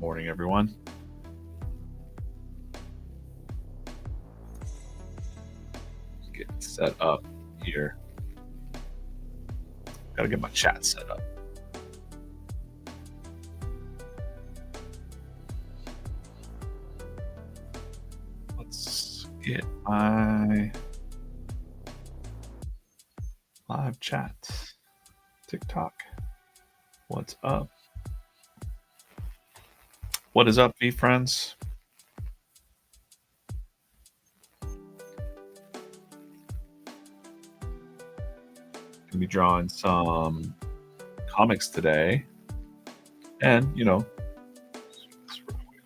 Morning, everyone. Let's get set up here. Gotta get my chat set up. Let's get my live chat. TikTok. What's up? What is up, VeeFriends? Gonna be drawing some comics today. And, let's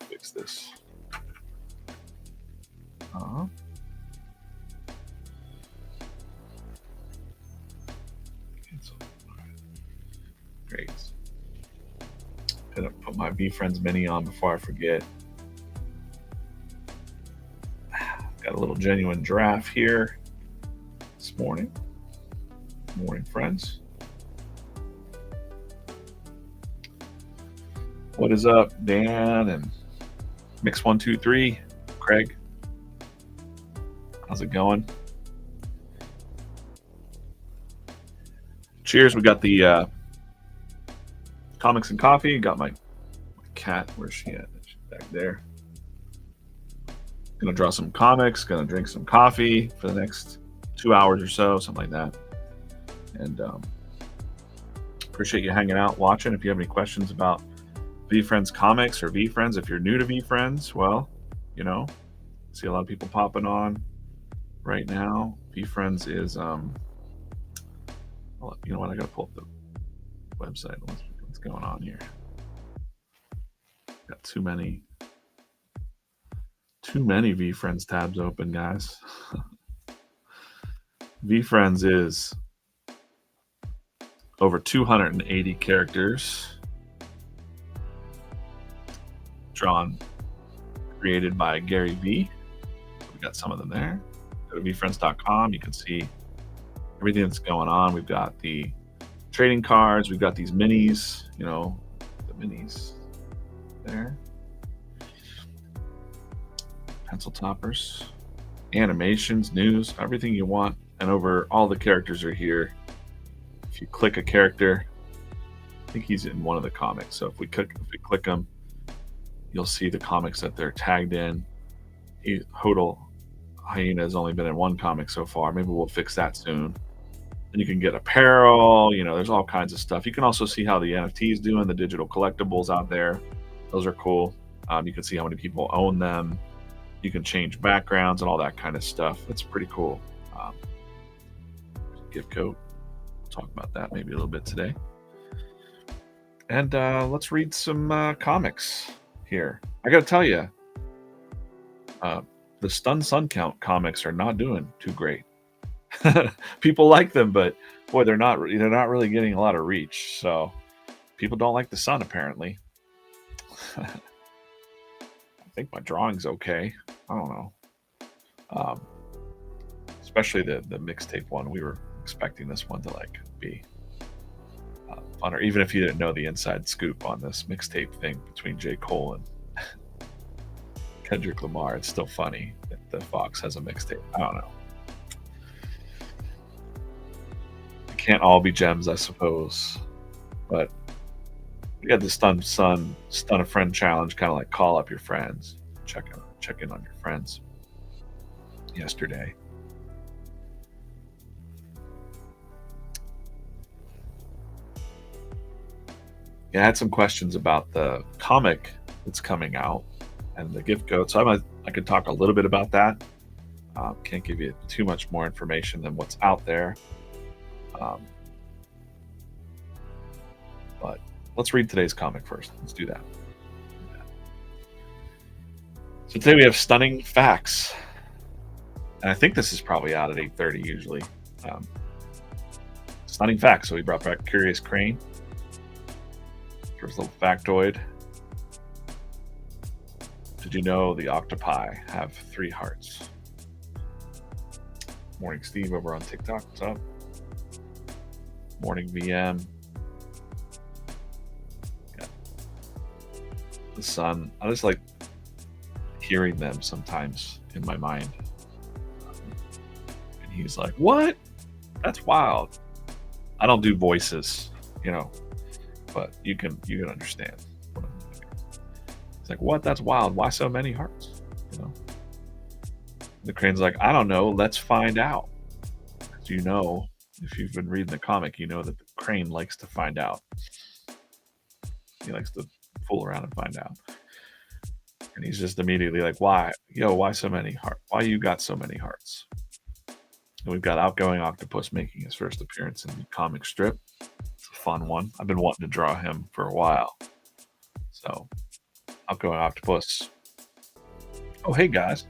fix this. Great. Gonna put my VeeFriends mini on before I forget. Got a little genuine giraffe here this morning. Morning, friends. What is up, Dan and Mix123? Craig, how's it going? Cheers. We got the comics and coffee. Got my cat. Where's she at? She's back there. Gonna draw some comics. Gonna drink some coffee for the next 2 hours or so, something like that. And appreciate you hanging out, watching. If you have any questions about VeeFriends comics or VeeFriends, if you're new to VeeFriends, well, see a lot of people popping on right now. VeeFriends is, you know what? I gotta pull up the website. What's going on here? Got too many VeeFriends tabs open, guys. VeeFriends is over 280 characters created by Gary V. We got some of them there. Go to VeeFriends.com. You can see everything that's going on. We've got the trading cards. We've got these minis, the minis there. Pencil toppers, animations, news, everything you want. And over all the characters are here. If you click a character, I think he's in one of the comics. So if we click him, you'll see the comics that they're tagged in. Hodel Hyena has only been in one comic so far. Maybe we'll fix that soon. And you can get apparel. There's all kinds of stuff. You can also see how the NFTs doing, the digital collectibles out there. Those are cool. You can see how many people own them. You can change backgrounds and all that kind of stuff. It's pretty cool. Gift code. We'll talk about that maybe a little bit today. And let's read some comics here. I got to tell you, the Stun Sun Count comics are not doing too great. People like them, but boy, they're not really getting a lot of reach. So people don't like the sun, apparently. I think my drawing's okay. I don't know. Especially the mixtape one. We were expecting this one to be fun, or even if you didn't know the inside scoop on this mixtape thing between J. Cole and Kendrick Lamar, it's still funny that the Fox has a mixtape. I don't know. It can't all be gems, I suppose. But we had the Stun a Friend challenge, kind of like call up your friends, check in on your friends yesterday. Yeah, I had some questions about the comic that's coming out and the gift code. So I could talk a little bit about that. Can't give you too much more information than what's out there. But let's read today's comic first. Let's do that. So today we have Stunning Facts. And I think this is probably out at 8:30 usually. Stunning Facts. So we brought back Curious Crane. First little factoid. Did you know the octopi have 3 hearts? Morning, Steve, over on TikTok. What's up? Morning, VM. Yeah. the sun. I just like hearing them sometimes in my mind. And he's like, "What? That's wild." I don't do voices, you know, but you can understand. What I'm doing. It's like, "What? That's wild. Why so many hearts?" You know. The crane's like, "I don't know. Let's find out." Do you know if you've been reading the comic, you know that the crane likes to find out. He likes to fool around and find out. And he's just immediately like, "Why? Yo, why so many hearts? Why you got so many hearts?" And we've got Outgoing Octopus making his first appearance in the comic strip. It's a fun one. I've been wanting to draw him for a while. So, Outgoing Octopus. Oh, hey guys.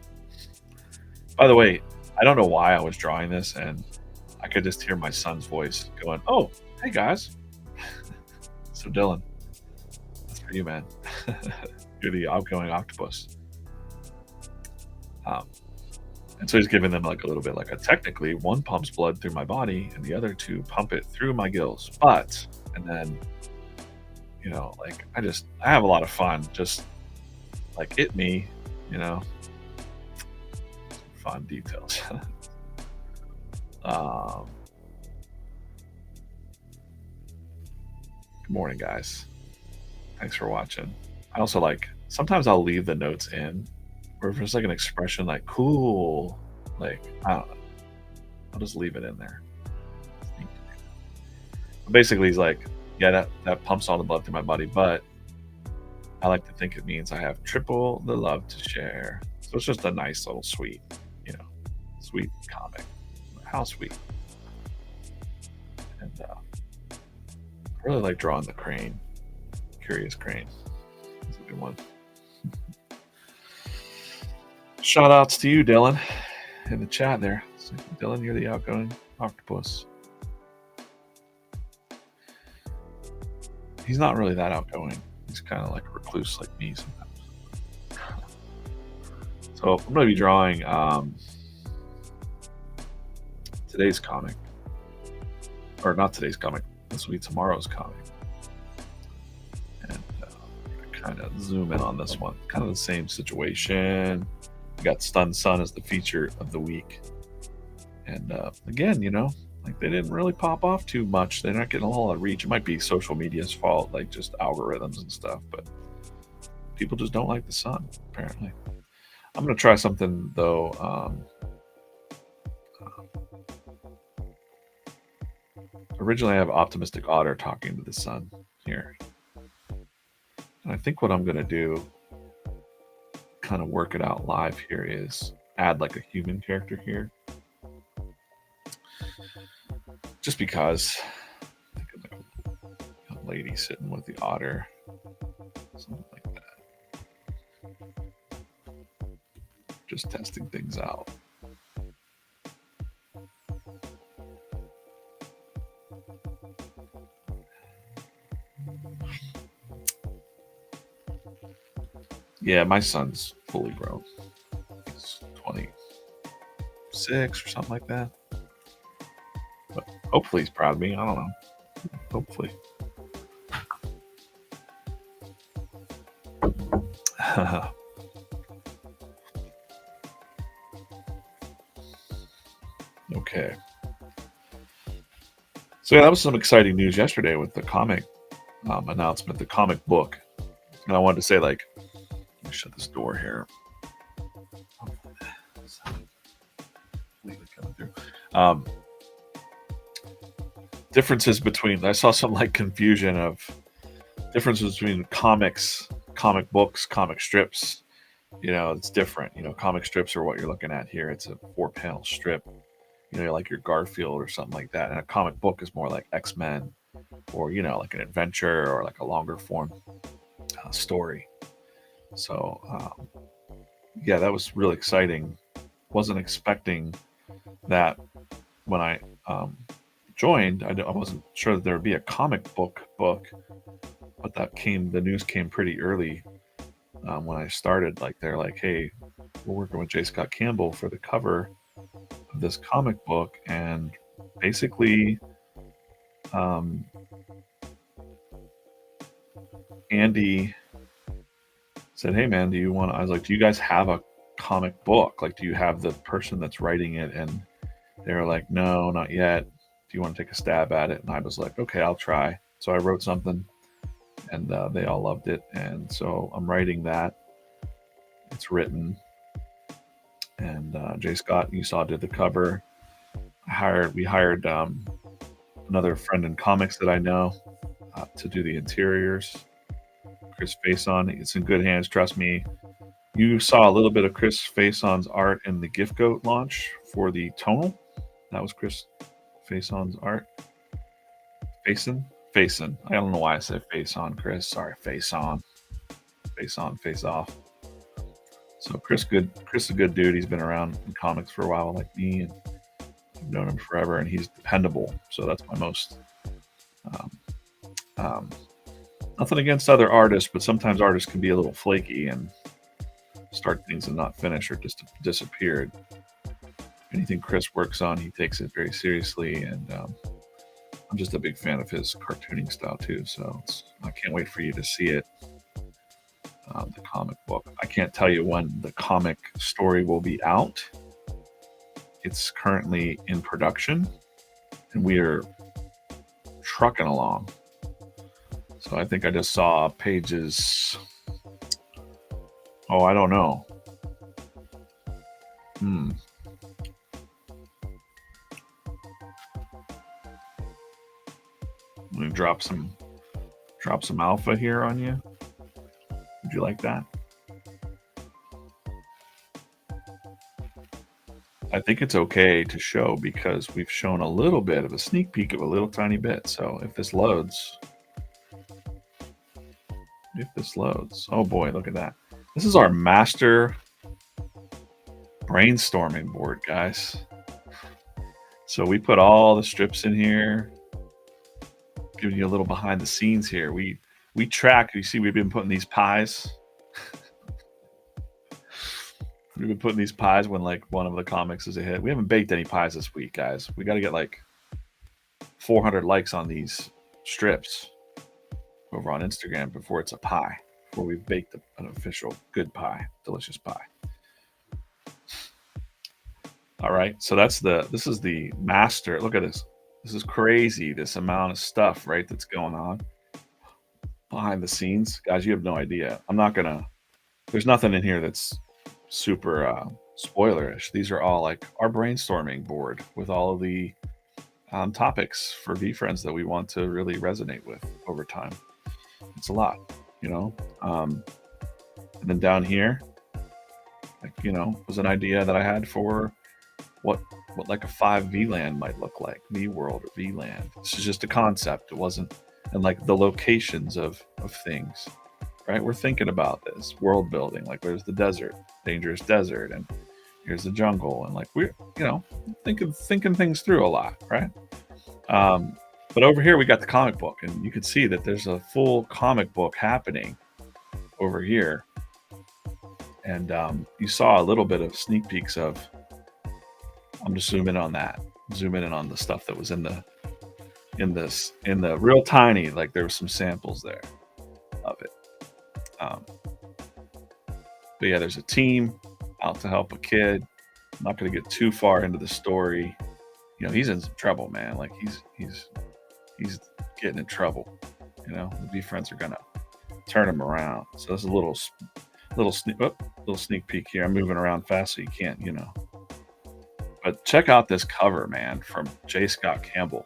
By the way, I don't know why I was drawing this, and I could just hear my son's voice going, "Oh, hey guys." So, Dylan, that's for you, man. You're the Outgoing Octopus. Um, and so he's giving them like a little bit like a technically one pumps blood through my body and the other two pump it through my gills. But, and then, like I have a lot of fun. Just like it me, you know, fun details. um, Good morning, guys. Thanks for watching. I also like sometimes I'll leave the notes in, or if there's like an expression like "cool," like I don't know, I'll just leave it in there. But basically, he's like, "Yeah, that pumps all the blood through my body, but I like to think it means I have triple the love to share." So it's just a nice little sweet, you know, sweet comic. How sweet! And I really like drawing the crane. Curious crane. That's a good one. Shout outs to you, Dylan, in the chat there. So, Dylan, you're the Outgoing Octopus. He's not really that outgoing. He's kind of like a recluse like me sometimes. So I'm going to be drawing today's comic. Or not today's comic. This will be tomorrow's comic. And kind of zoom in on this one. Kind of the same situation. We got Stunned Sun as the feature of the week. And again, like they didn't really pop off too much. They're not getting a whole lot of reach. It might be social media's fault, like just algorithms and stuff, but people just don't like the sun, apparently. I'm going to try something, though. Originally, I have Optimistic Otter talking to the sun here. And I think what I'm going to do, kind of work it out live here, is add like a human character here. Just because I think of like a young lady sitting with the otter, something like that. Just testing things out. Yeah, my son's fully grown. He's 26 or something like that. But hopefully he's proud of me. I don't know. Hopefully. Okay. So yeah, that was some exciting news yesterday with the comic announcement, the comic book. And I wanted to say, like, let me shut this door here. Leave it coming through. Differences between, I saw some like confusion of differences between comics, comic books, comic strips. It's different. Comic strips are what you're looking at here. It's a 4-panel strip. Like your Garfield or something like that. And a comic book is more like X-Men or, like an adventure or like a longer form story. So, yeah, that was really exciting. Wasn't expecting that when I joined. I wasn't sure that there would be a comic book, but the news came pretty early when I started. Like, they're like, "Hey, we're working with J. Scott Campbell for the cover of this comic book," and basically, Andy said, "Hey man, do you want?" I was like, "Do you guys have a comic book? Like, do you have the person that's writing it?" And they were like, "No, not yet. Do you want to take a stab at it?" And I was like, "Okay, I'll try." So I wrote something, and they all loved it. And so I'm writing that. It's written, and Jay Scott, you saw, did the cover. We hired another friend in comics that I know to do the interiors. Chris Faison. It's in good hands. Trust me. You saw a little bit of Chris Faison's art in the Gift Goat launch for the tonal. That was Chris Faison's art. Faison. I don't know why I said Faison, Chris. Sorry, Faison. Faison, face off. So Chris is a good dude. He's been around in comics for a while, like me, and I've known him forever, and he's dependable. So that's my most. Um, um, Nothing against other artists, but sometimes artists can be a little flaky and start things and not finish or just disappeared. Anything Chris works on, he takes it very seriously, and I'm just a big fan of his cartooning style too. So I can't wait for you to see it. The comic book. I can't tell you when the comic story will be out. It's currently in production, and we are trucking along. So I think I just saw pages. Oh, I don't know. I'm gonna drop some alpha here on you. Would you like that? I think it's okay to show because we've shown a little bit of a sneak peek of a little tiny bit. So if this loads, oh boy, look at that. This is our master brainstorming board, guys. So we put all the strips in here, giving you a little behind the scenes here. We track, you see we've been putting these pies. We've been putting these pies when like one of the comics is a hit. We haven't baked any pies this week, guys. We got to get like 400 likes on these strips over on Instagram before it's a pie, before we've baked an official good pie, delicious pie. All right, so this is the master. Look at this. This is crazy, this amount of stuff, right, that's going on behind the scenes. Guys, you have no idea. There's nothing in here that's super spoilerish. These are all like our brainstorming board with all of the topics for VeeFriends that we want to really resonate with over time. It's a lot, you know. And then down here, like, was an idea that I had for what like a 5 VLAN might look like, VWorld or VLAN. This is just a concept. It wasn't, and like the locations of things, right? We're thinking about this world building. Like, there's the desert, dangerous desert, and here's the jungle, and like we're thinking things through a lot, right? But over here we got the comic book, and you can see that there's a full comic book happening over here, and you saw a little bit of sneak peeks of. I'm just zooming on that. Zooming in on the stuff that was in the real tiny. Like, there were some samples there of it. But yeah, there's a team out to help a kid. I'm not going to get too far into the story. He's in some trouble, man. Like, he's getting in trouble. The VeeFriends are gonna turn him around. So that's a little sneak peek here. I'm moving around fast, so you can't, But check out this cover, man, from J. Scott Campbell.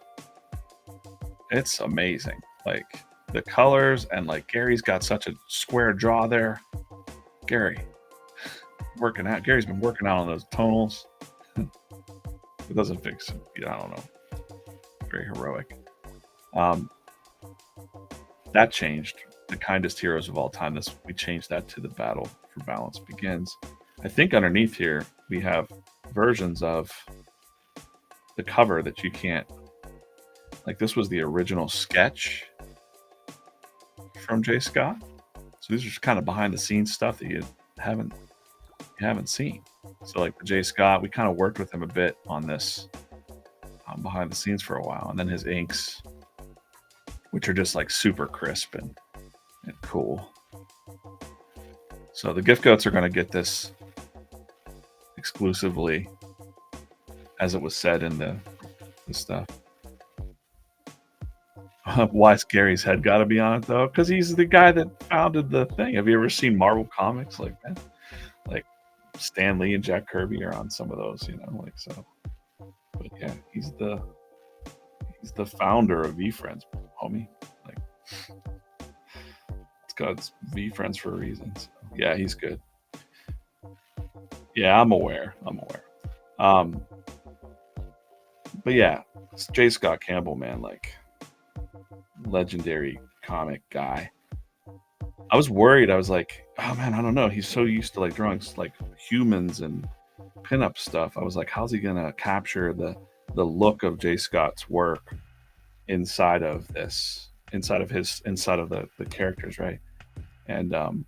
It's amazing. Like, the colors, and like Gary's got such a square jaw there. Gary's been working out on those tonals. It doesn't fix it. I don't know. Very heroic. That changed. The kindest heroes of all time. We changed that to the battle for balance begins. I think underneath here we have versions of the cover that you can't, like, this was the original sketch from J. Scott. So these are just kind of behind the scenes stuff that you haven't seen. So like the J. Scott, we kind of worked with him a bit on this behind the scenes for a while, and then his inks, which are just like super crisp and cool. So the gift goats are going to get this exclusively, as it was said in the stuff. Why's Gary's head got to be on it though? Because he's the guy that founded the thing. Have you ever seen Marvel comics like that? Like Stan Lee and Jack Kirby are on some of those, like so. But yeah, he's the founder of VeeFriends, homie. Like it's got VeeFriends for a reason. So, yeah, he's good. Yeah, I'm aware. Um, but yeah, it's J. Scott Campbell, man, like legendary comic guy. I was worried. I was like, oh man, I don't know. He's so used to like drawing like humans and pinup stuff. I was like, how's he gonna capture the look of J. Scott's work inside of this, inside of the characters, right? And um,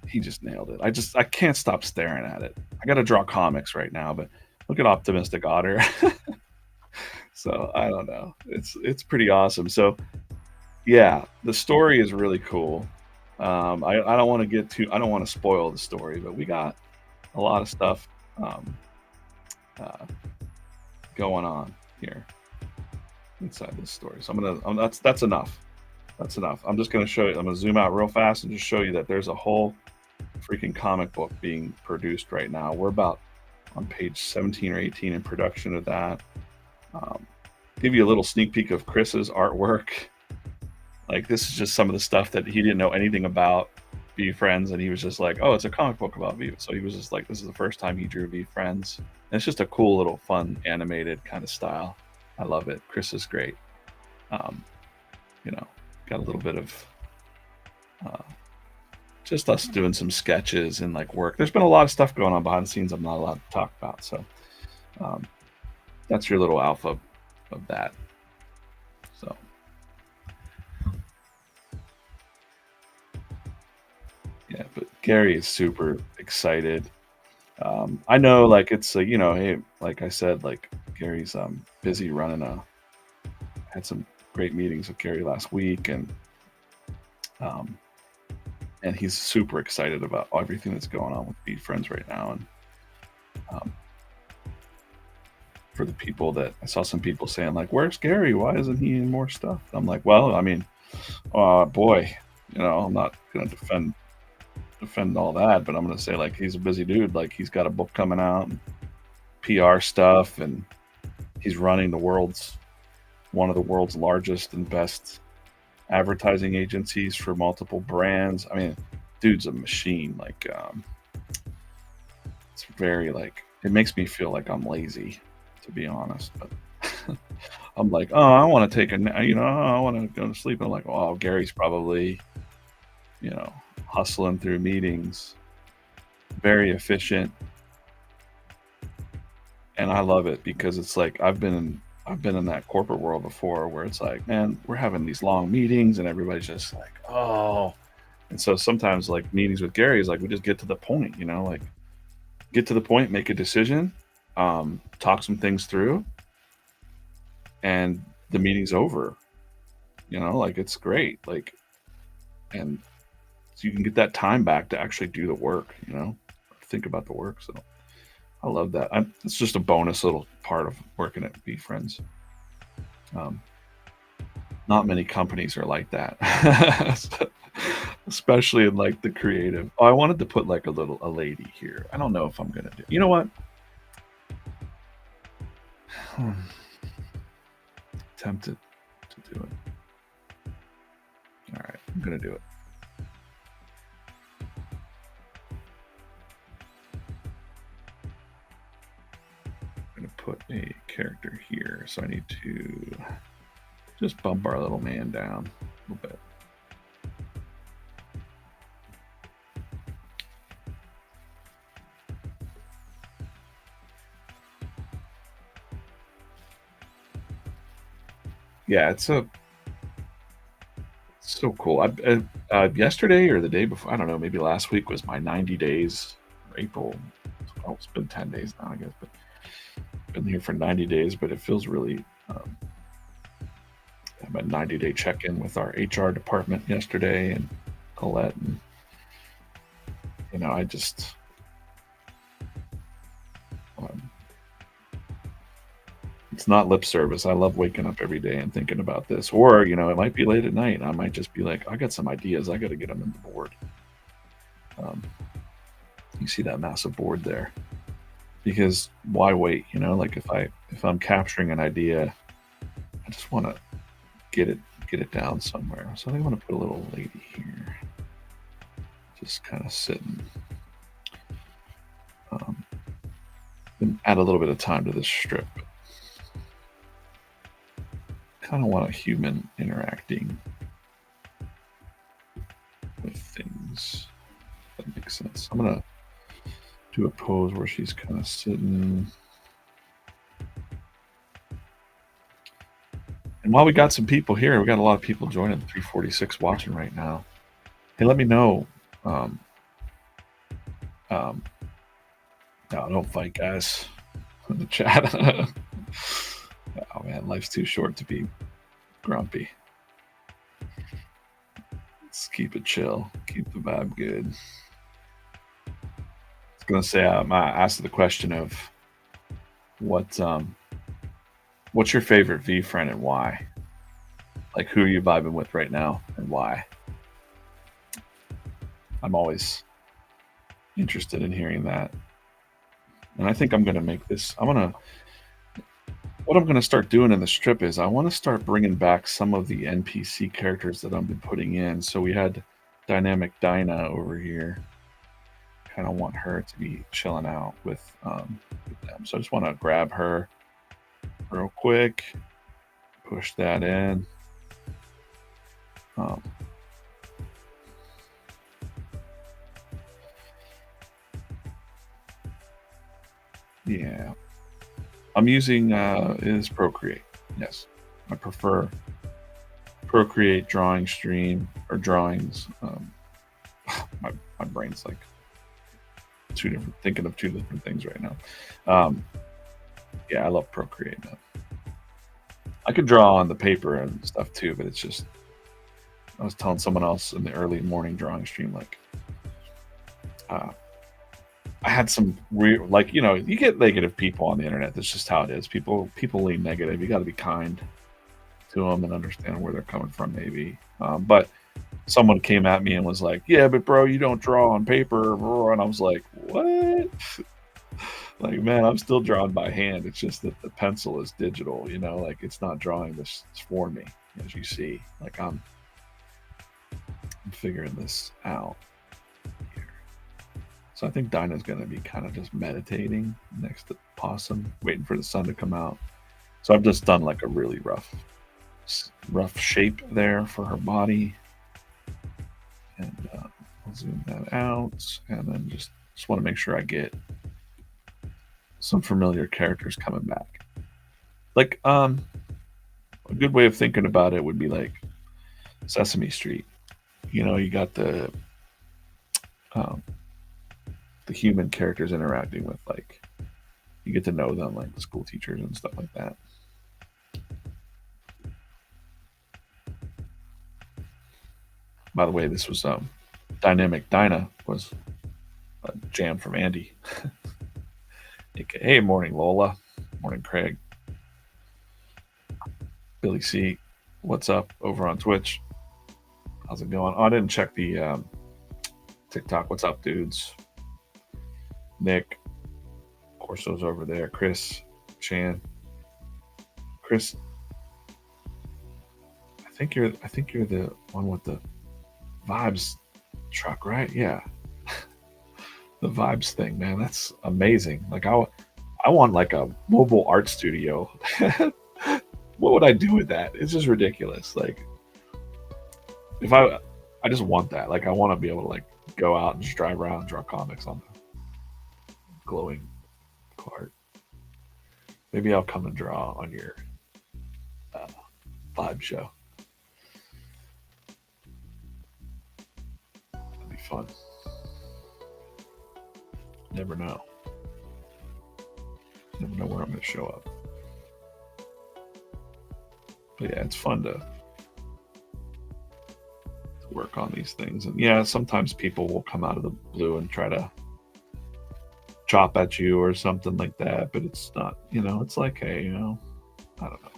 he just nailed it. I can't stop staring at it. I got to draw comics right now, but look at Optimistic Otter. So I don't know. It's pretty awesome. So yeah, the story is really cool. I don't want to get too. I don't want to spoil the story, but we got a lot of stuff uh, going on here inside this story. So that's enough. That's enough. I'm just gonna show you. I'm gonna zoom out real fast and just show you that there's a whole freaking comic book being produced right now. We're about on page 17 or 18 in production of that. Give you a little sneak peek of Chris's artwork. Like this is just some of the stuff that he didn't know anything about VeeFriends, and he was just like, "Oh, it's a comic book about V." So he was just like, "This is the first time he drew VeeFriends." And it's just a cool little fun animated kind of style. I love it. Chris is great. Um, got a little bit of uh, just us doing some sketches and like work. There's been a lot of stuff going on behind the scenes I'm not allowed to talk about. So um, that's your little alpha of that. So yeah, but Gary is super excited. I know, like it's hey, like I said, like Gary's busy running had some great meetings with Gary last week, um, and he's super excited about everything that's going on with VeeFriends right now. And um, for the people that I saw some people saying like, "Where's Gary? Why isn't he in more stuff?" I'm like, well, I mean, boy, I'm not gonna defend all that, but I'm gonna say like he's a busy dude. Like he's got a book coming out, and PR stuff, and he's running one of the world's largest and best advertising agencies for multiple brands. I mean, dude's a machine. Like it's very like it makes me feel like I'm lazy, to be honest. But I'm like, oh, I want to take I want to go to sleep. And I'm like, oh, Gary's probably, hustling through meetings, very efficient, and I love it because it's like I've been in that corporate world before where it's like, man, we're having these long meetings and everybody's just like, oh. And so sometimes like meetings with Gary is like we just get to the point, like get to the point, make a decision, talk some things through, and the meeting's over. Like it's great. Like, and so you can get that time back to actually do the work, think about the work. So I love that. It's just a bonus little part of working at VeeFriends. Not many companies are like that, especially in like the creative. Oh, I wanted to put like a lady here. I don't know if I'm gonna do. You know what? Tempted to do it. All right, I'm gonna do it. I'm gonna put a character here, so I need to just bump our little man down a little bit. Yeah, it's so cool. Yesterday or the day before, I don't know, maybe last week was my 90 days. April. Oh, it's been 10 days now, I guess, but been here for 90 days. But it feels really. I had a 90-day check-in with our HR department yesterday, and Colette, and I just um, it's not lip service. I love waking up every day and thinking about this. Or, it might be late at night. And I might just be like, I got some ideas. I got to get them in the board. You see that massive board there? Because why wait? Like if I'm capturing an idea, I just want to get it down somewhere. So I want to put a little lady here, just kind of sitting. And add a little bit of time to this strip. Kind of want a human interacting with things. That makes sense. I'm gonna do a pose where she's kind of sitting. And while we got some people here, we got a lot of people joining the 346 watching right now. Hey, let me know. No, don't fight, guys. In the chat. Oh man, life's too short to be grumpy. Let's keep it chill. Keep the vibe good. I was gonna say I asked the question of what's your favorite V friend and why? Like, who are you vibing with right now and why? I'm always interested in hearing that. And I think I'm going to make this. What I'm going to start doing in the strip is I want to start bringing back some of the NPC characters that I've been putting in. So we had Dynamic Dinah over here. Kind of want her to be chilling out with them. So I just want to grab her real quick, push that in. Yeah, I'm using is Procreate. Yes, I prefer Procreate, Drawing Stream, or Drawings. My brain's like thinking of two different things right now. Yeah, I love Procreate now. I could draw on the paper and stuff too, but it's just I was telling someone else in the early morning drawing stream, like I had some like you get negative people on the internet. That's just how it is. People lean negative. You got to be kind to them and understand where they're coming from, maybe. But someone came at me and was like, "Yeah, but bro, you don't draw on paper," and I was like, "What?" Like, man, I'm still drawing by hand. It's just that the pencil is digital. Like it's not drawing this for me, as you see. Like I'm figuring this out here. So I think Dinah's going to be kind of just meditating next to Possum, waiting for the sun to come out. So I've just done like a really rough shape there for her body. And I'll zoom that out. And then just want to make sure I get some familiar characters coming back. Like, a good way of thinking about it would be like Sesame Street. You got the human characters interacting with, like, you get to know them, like the school teachers and stuff like that. By the way, this was Dynamic Dinah was a jam from Andy. Hey, morning Lola, morning Craig, Billy C. What's up over on Twitch? How's it going? Oh, I didn't check the TikTok. What's up, dudes? Nick, Corso's over there. Chris, Chan, Chris. I think you're the one with the vibes truck, right? Yeah, the vibes thing, man. That's amazing. Like I want like a mobile art studio. What would I do with that? It's just ridiculous. Like if I just want that. Like I want to be able to like go out and just drive around and draw comics on the glowing cart. Maybe I'll come and draw on your vibe show. That'd be fun. Never know. Never know where I'm going to show up. But yeah, it's fun to work on these things. And yeah, sometimes people will come out of the blue and try to chop at you or something like that, but it's not, it's like, hey, I don't know.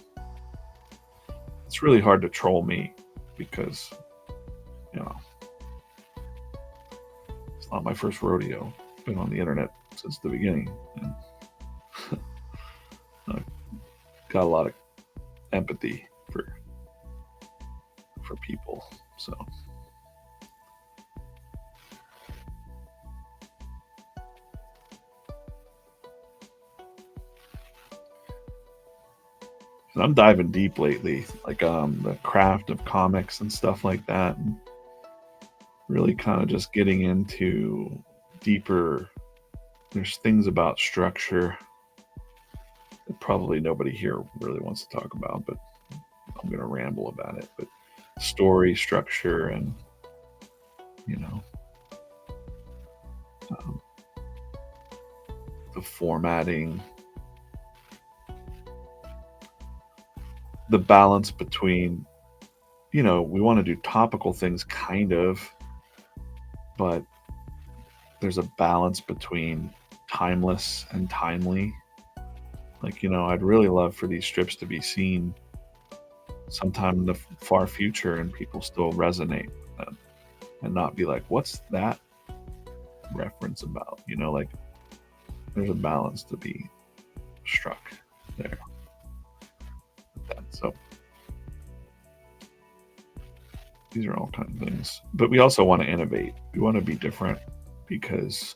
It's really hard to troll me because, you know, it's not my first rodeo. Been on the internet since the beginning, and I've got a lot of empathy for people. So and I'm diving deep lately, like the craft of comics and stuff like that, and really kind of just getting into deeper. There's things about structure that probably nobody here really wants to talk about, but I'm going to ramble about it. But story structure and, you know, um, the formatting, the balance between, we want to do topical things kind of, but there's a balance between timeless and timely. Like, I'd really love for these strips to be seen sometime in the far future and people still resonate with them and not be like, what's that reference about? Like there's a balance to be struck there. So these are all kinds of things. But we also want to innovate. We want to be different because,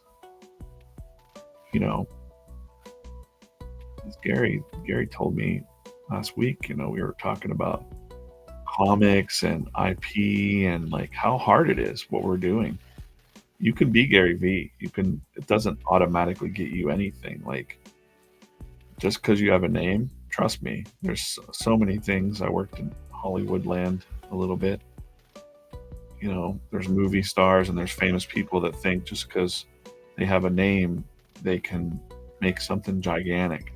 as Gary told me last week, we were talking about comics and IP and like how hard it is what we're doing. You can be Gary V. It doesn't automatically get you anything. Like just because you have a name, trust me, there's so many things. I worked in Hollywood land a little bit. There's movie stars and there's famous people that think just because they have a name, they can make something gigantic.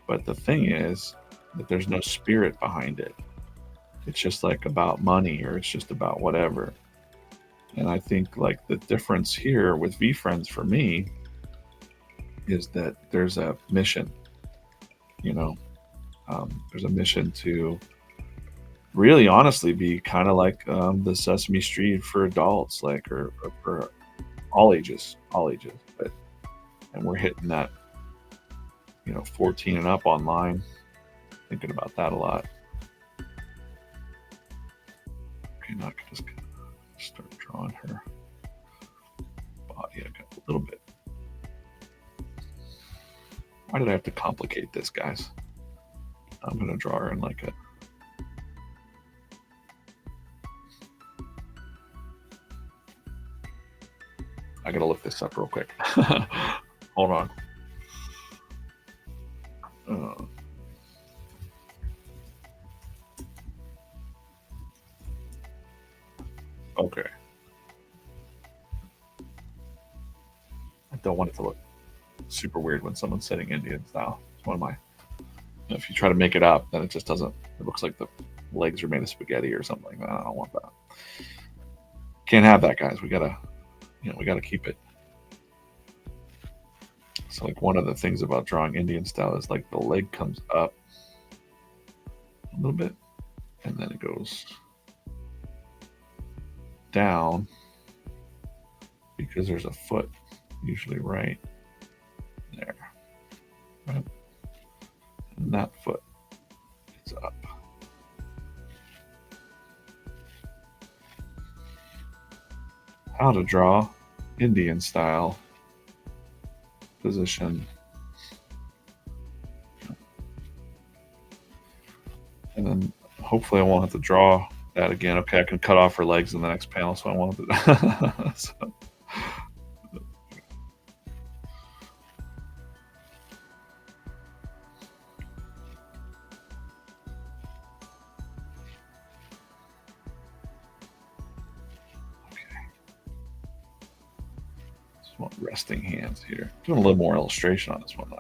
But the thing is that there's no spirit behind it. It's just like about money or it's just about whatever. And I think like the difference here with VeeFriends for me is that there's a mission, there's a mission to really honestly be kind of like the Sesame Street for adults, like, or for all ages, but, and we're hitting that, 14 and up online, thinking about that a lot. Okay, now I can just start drawing her body. I got a little bit. Why did I have to complicate this, guys? I'm gonna draw her in like a. I gotta look this up real quick. Hold on. Okay. I don't want it to look super weird when someone's sitting Indian style. It's one of my. If you try to make it up, then it just doesn't. It looks like the legs are made of spaghetti or something like that. I don't want that. Can't have that, guys. We gotta keep it. So like one of the things about drawing Indian style is like the leg comes up a little bit and then it goes down because there's a foot usually right there. Right? And that foot is up. How to draw Indian style position. And then hopefully I won't have to draw that again. Okay, I can cut off her legs in the next panel, so I won't have to. So. Resting hands here. Doing a little more illustration on this one.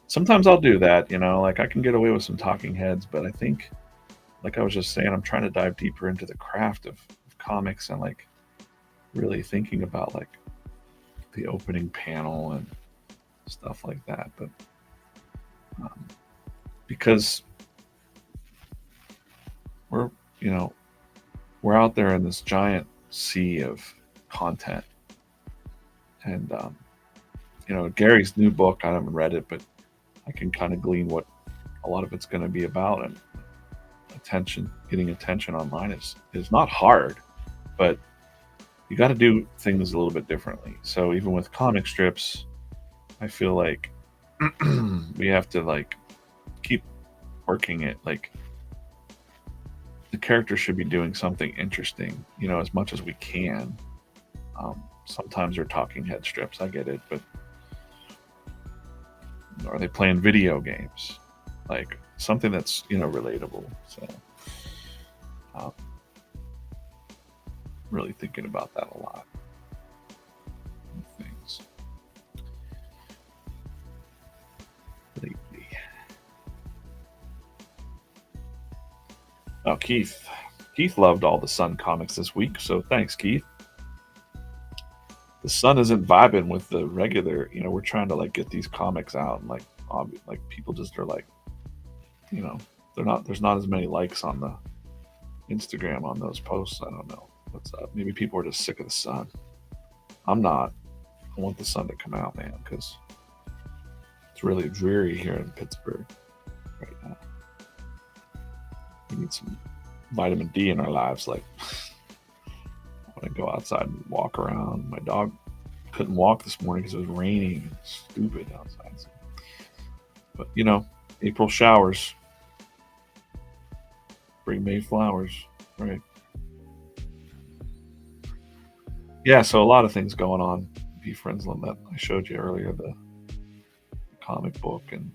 Sometimes I'll do that, like I can get away with some talking heads, but I think, like I was just saying, I'm trying to dive deeper into the craft of comics and like really thinking about like the opening panel and stuff like that. But um, because we're you know we're out there in this giant sea of content, and Gary's new book, I haven't read it, but I can kind of glean what a lot of it's going to be about. And getting attention online is not hard, but you got to do things a little bit differently. So even with comic strips, I feel like we have to like keep working it. Like the character should be doing something interesting, as much as we can. Sometimes they're talking head strips, I get it, but are they playing video games? Like something that's relatable. So um, really thinking about that a lot. Things lately. Oh, Keith loved all the Sun comics this week, so thanks, Keith. The Sun isn't vibing with the regular. We're trying to like get these comics out, and like people just are like, they're not. There's not as many likes on the Instagram on those posts. I don't know what's up. Maybe people are just sick of the Sun. I'm not. I want the Sun to come out, man, because it's really dreary here in Pittsburgh right now. We need some vitamin D in our lives. Like, I want to go outside and walk around. My dog couldn't walk this morning because it was raining and stupid outside. But April showers bring May flowers, right? Yeah, so a lot of things going on. VeeFriends that I showed you earlier, the comic book, and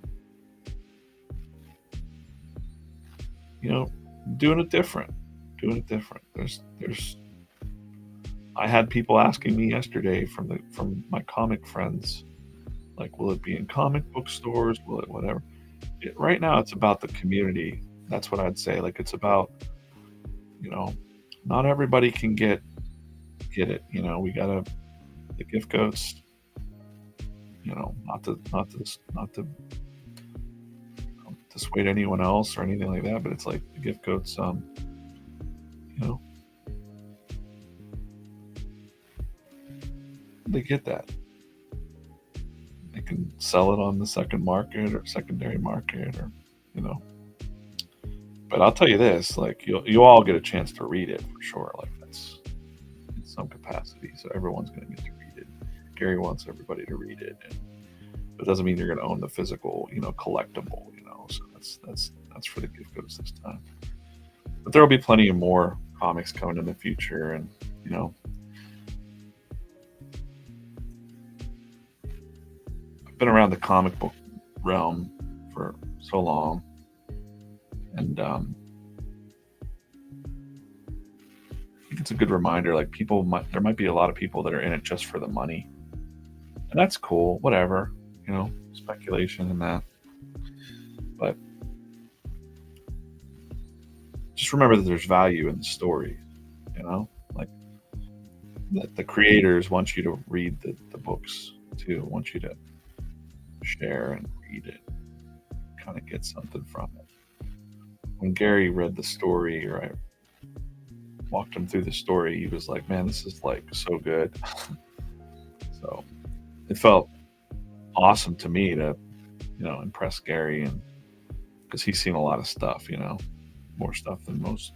doing it different. There's I had people asking me yesterday from my comic friends, like, will it be in comic book stores? Will it whatever? Right now, it's about the community. That's what I'd say. Like, it's about, not everybody can get it. We gotta the gift codes. Not to dissuade anyone else or anything like that, but it's like the gift codes. They get that. They can sell it on the second market or secondary market, or But I'll tell you this: like you all get a chance to read it for sure. Like that's in some capacity, so everyone's going to get to read it. Gary wants everybody to read it, and it doesn't mean you're going to own the physical, collectible. So that's for the gift codes this time. But there will be plenty of more comics coming in the future, and I've been around the comic book realm for so long, and I think it's a good reminder. Like there might be a lot of people that are in it just for the money, and that's cool. Whatever, speculation and that. But just remember that there's value in the story, like that the creators want you to read the books too, want you to share and read it, kind of get something from it. When Gary read the story, or I walked him through the story, he was like, man, this is like so good. So it felt awesome to me to impress Gary, and because he's seen a lot of stuff, more stuff than most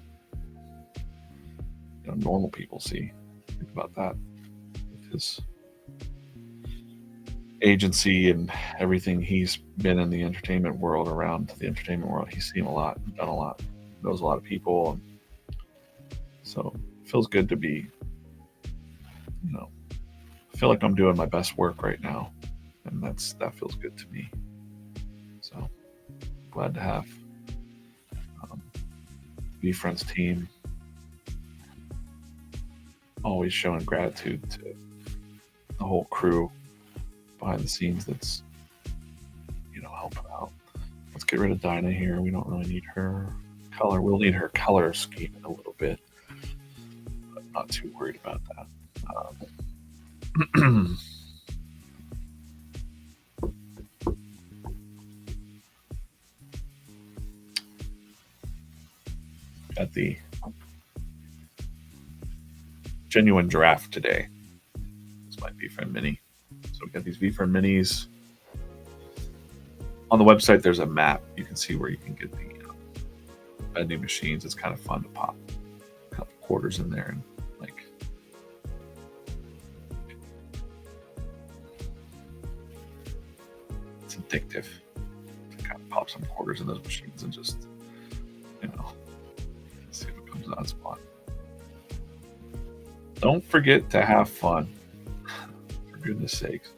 normal people see. Think about that with his agency and everything. He's been in the entertainment world, around the entertainment world. He's seen a lot, done a lot, knows a lot of people, and so it feels good to be I feel like I'm doing my best work right now, and that feels good to me. So glad to have VeeFriends team always showing gratitude to the whole crew behind the scenes that's helping out. Let's get rid of Dinah here. We don't really need her color. We'll need her color scheme in a little bit. But Not too worried about that. Um, got the genuine draft today. This might be VeeFriend Mini. So we got these VeeFriend Minis. On the website, there's a map. You can see where you can get the vending machines. It's kind of fun to pop a couple quarters in there and like it's addictive to kind of pop some quarters in those machines and just see what comes out spot. Don't forget to have fun. For goodness sakes.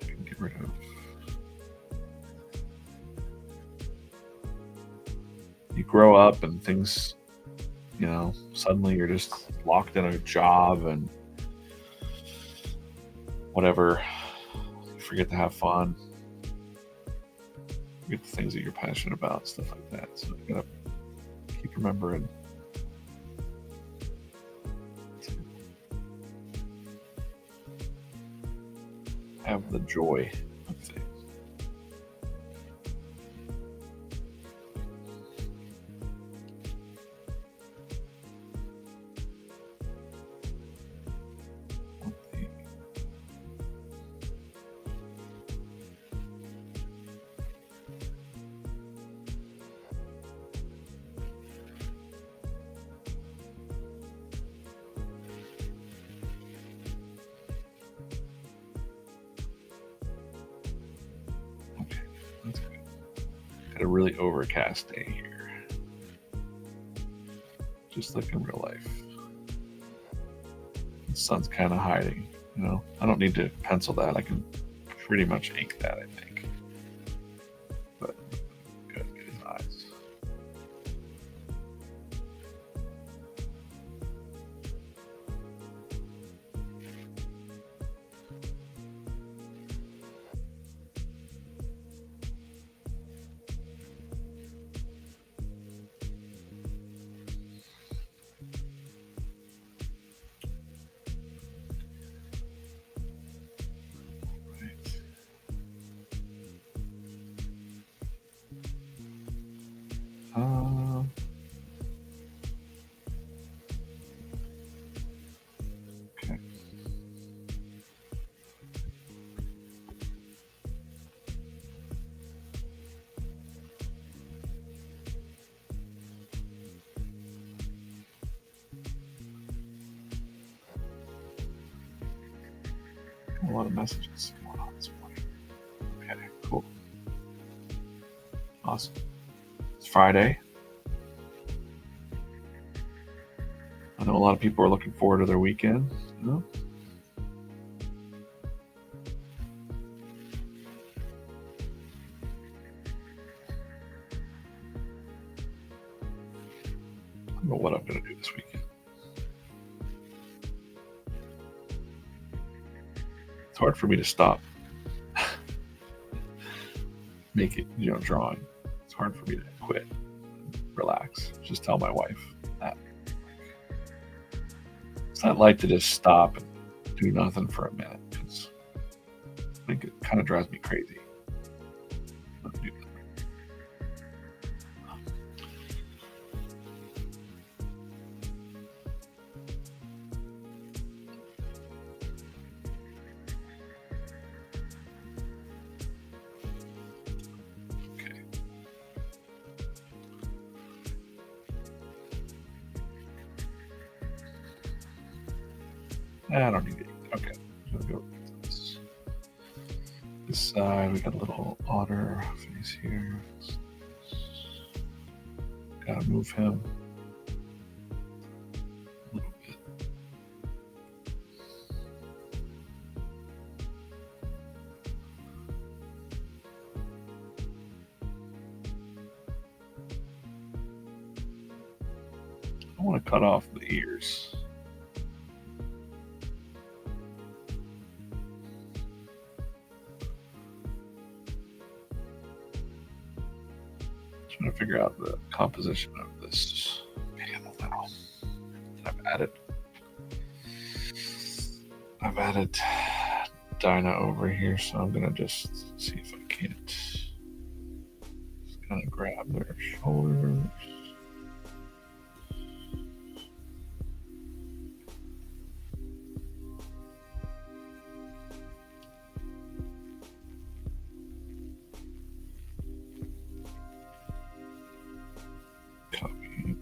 I can get rid of. You grow up and things, suddenly you're just locked in a job and whatever. You forget to have fun. Forget the things that you're passionate about, stuff like that. So you gotta keep remembering. Have the joy of things. Okay, that's good. Got a really overcast day here. Just like in real life. The sun's kind of hiding, I don't need to pencil that. I can pretty much ink that, I think. But good, get his eyes. Okay. A lot of messages going on this morning. Okay, cool. Awesome. It's Friday. I know a lot of people are looking forward to their weekend. I don't know what I'm going to do this weekend. It's hard for me to stop. Make it, drawing. It's hard for me to quit, relax. Just tell my wife that. It's not like to just stop and do nothing for a minute. I think it kind of drives me crazy. I don't need it. Okay, I'm gonna go this side. We got a little otter face here. Gotta move him a little bit. I want to cut off the ears. Trying to figure out the composition of this panel now. I've added Dinah over here, so I'm gonna just see if I can't just kind of grab their shoulders. Copy.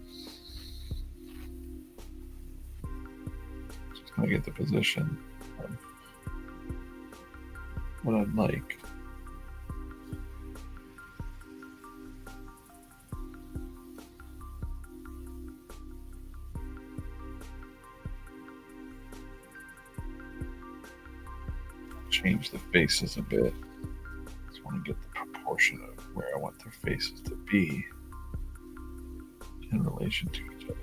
Just gonna get the position of what I'd like. Change the faces a bit. Just want to get the proportion of where I want their faces to be in relation to each other.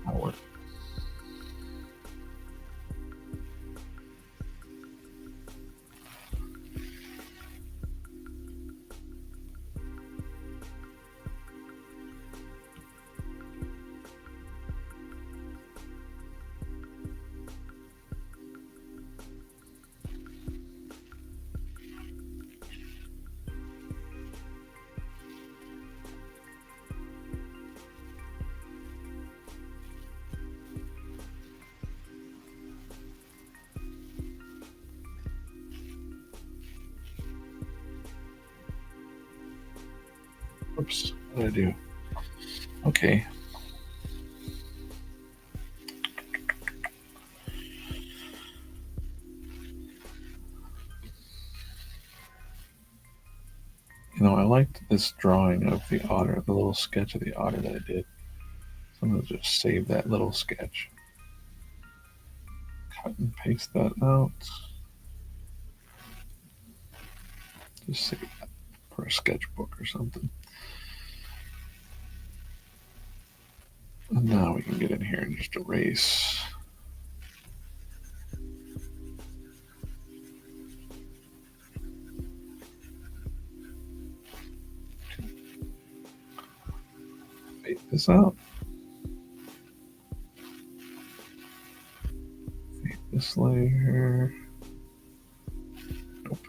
That'll work. Oops, what did I do? Okay. You know, I liked this drawing of the otter, the little sketch of the otter that I did. So I'm going to just save that little sketch. Cut and paste that out. Just save that for a sketchbook or something. And now we can get in here and just erase. Fade this out. Fade this layer. Nope.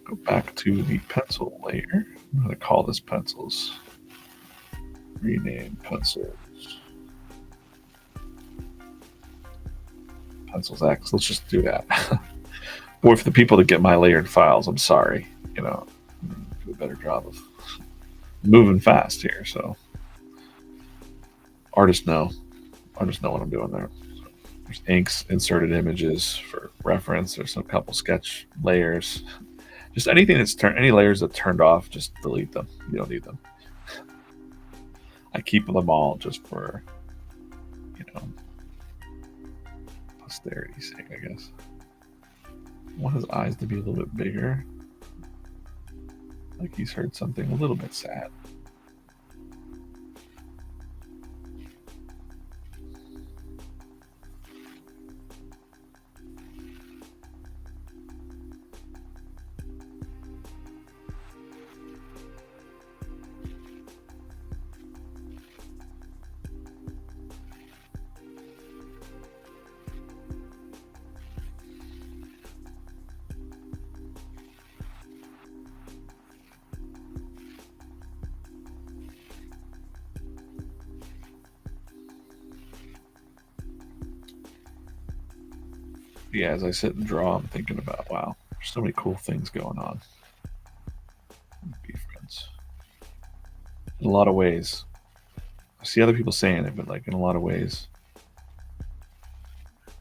Go back to the pencil layer. I'm going to call this pencils. Rename pencils. Pencils X. Let's just do that. Boy, for the people that get my layered files, I'm sorry. You know, do a better job of moving fast here. So artists know what I'm doing there. So there's inks, inserted images for reference. There's a couple sketch layers. Just anything that's any layers that turned off, just delete them. You don't need them. I keep them all just for, you know, posterity's sake, I guess. I want his eyes to be a little bit bigger. Like he's heard something a little bit sad. Yeah, as I sit and draw, I'm thinking about, wow, there's so many cool things going on. VeeFriends. In a lot of ways. I see other people saying it, but like in a lot of ways,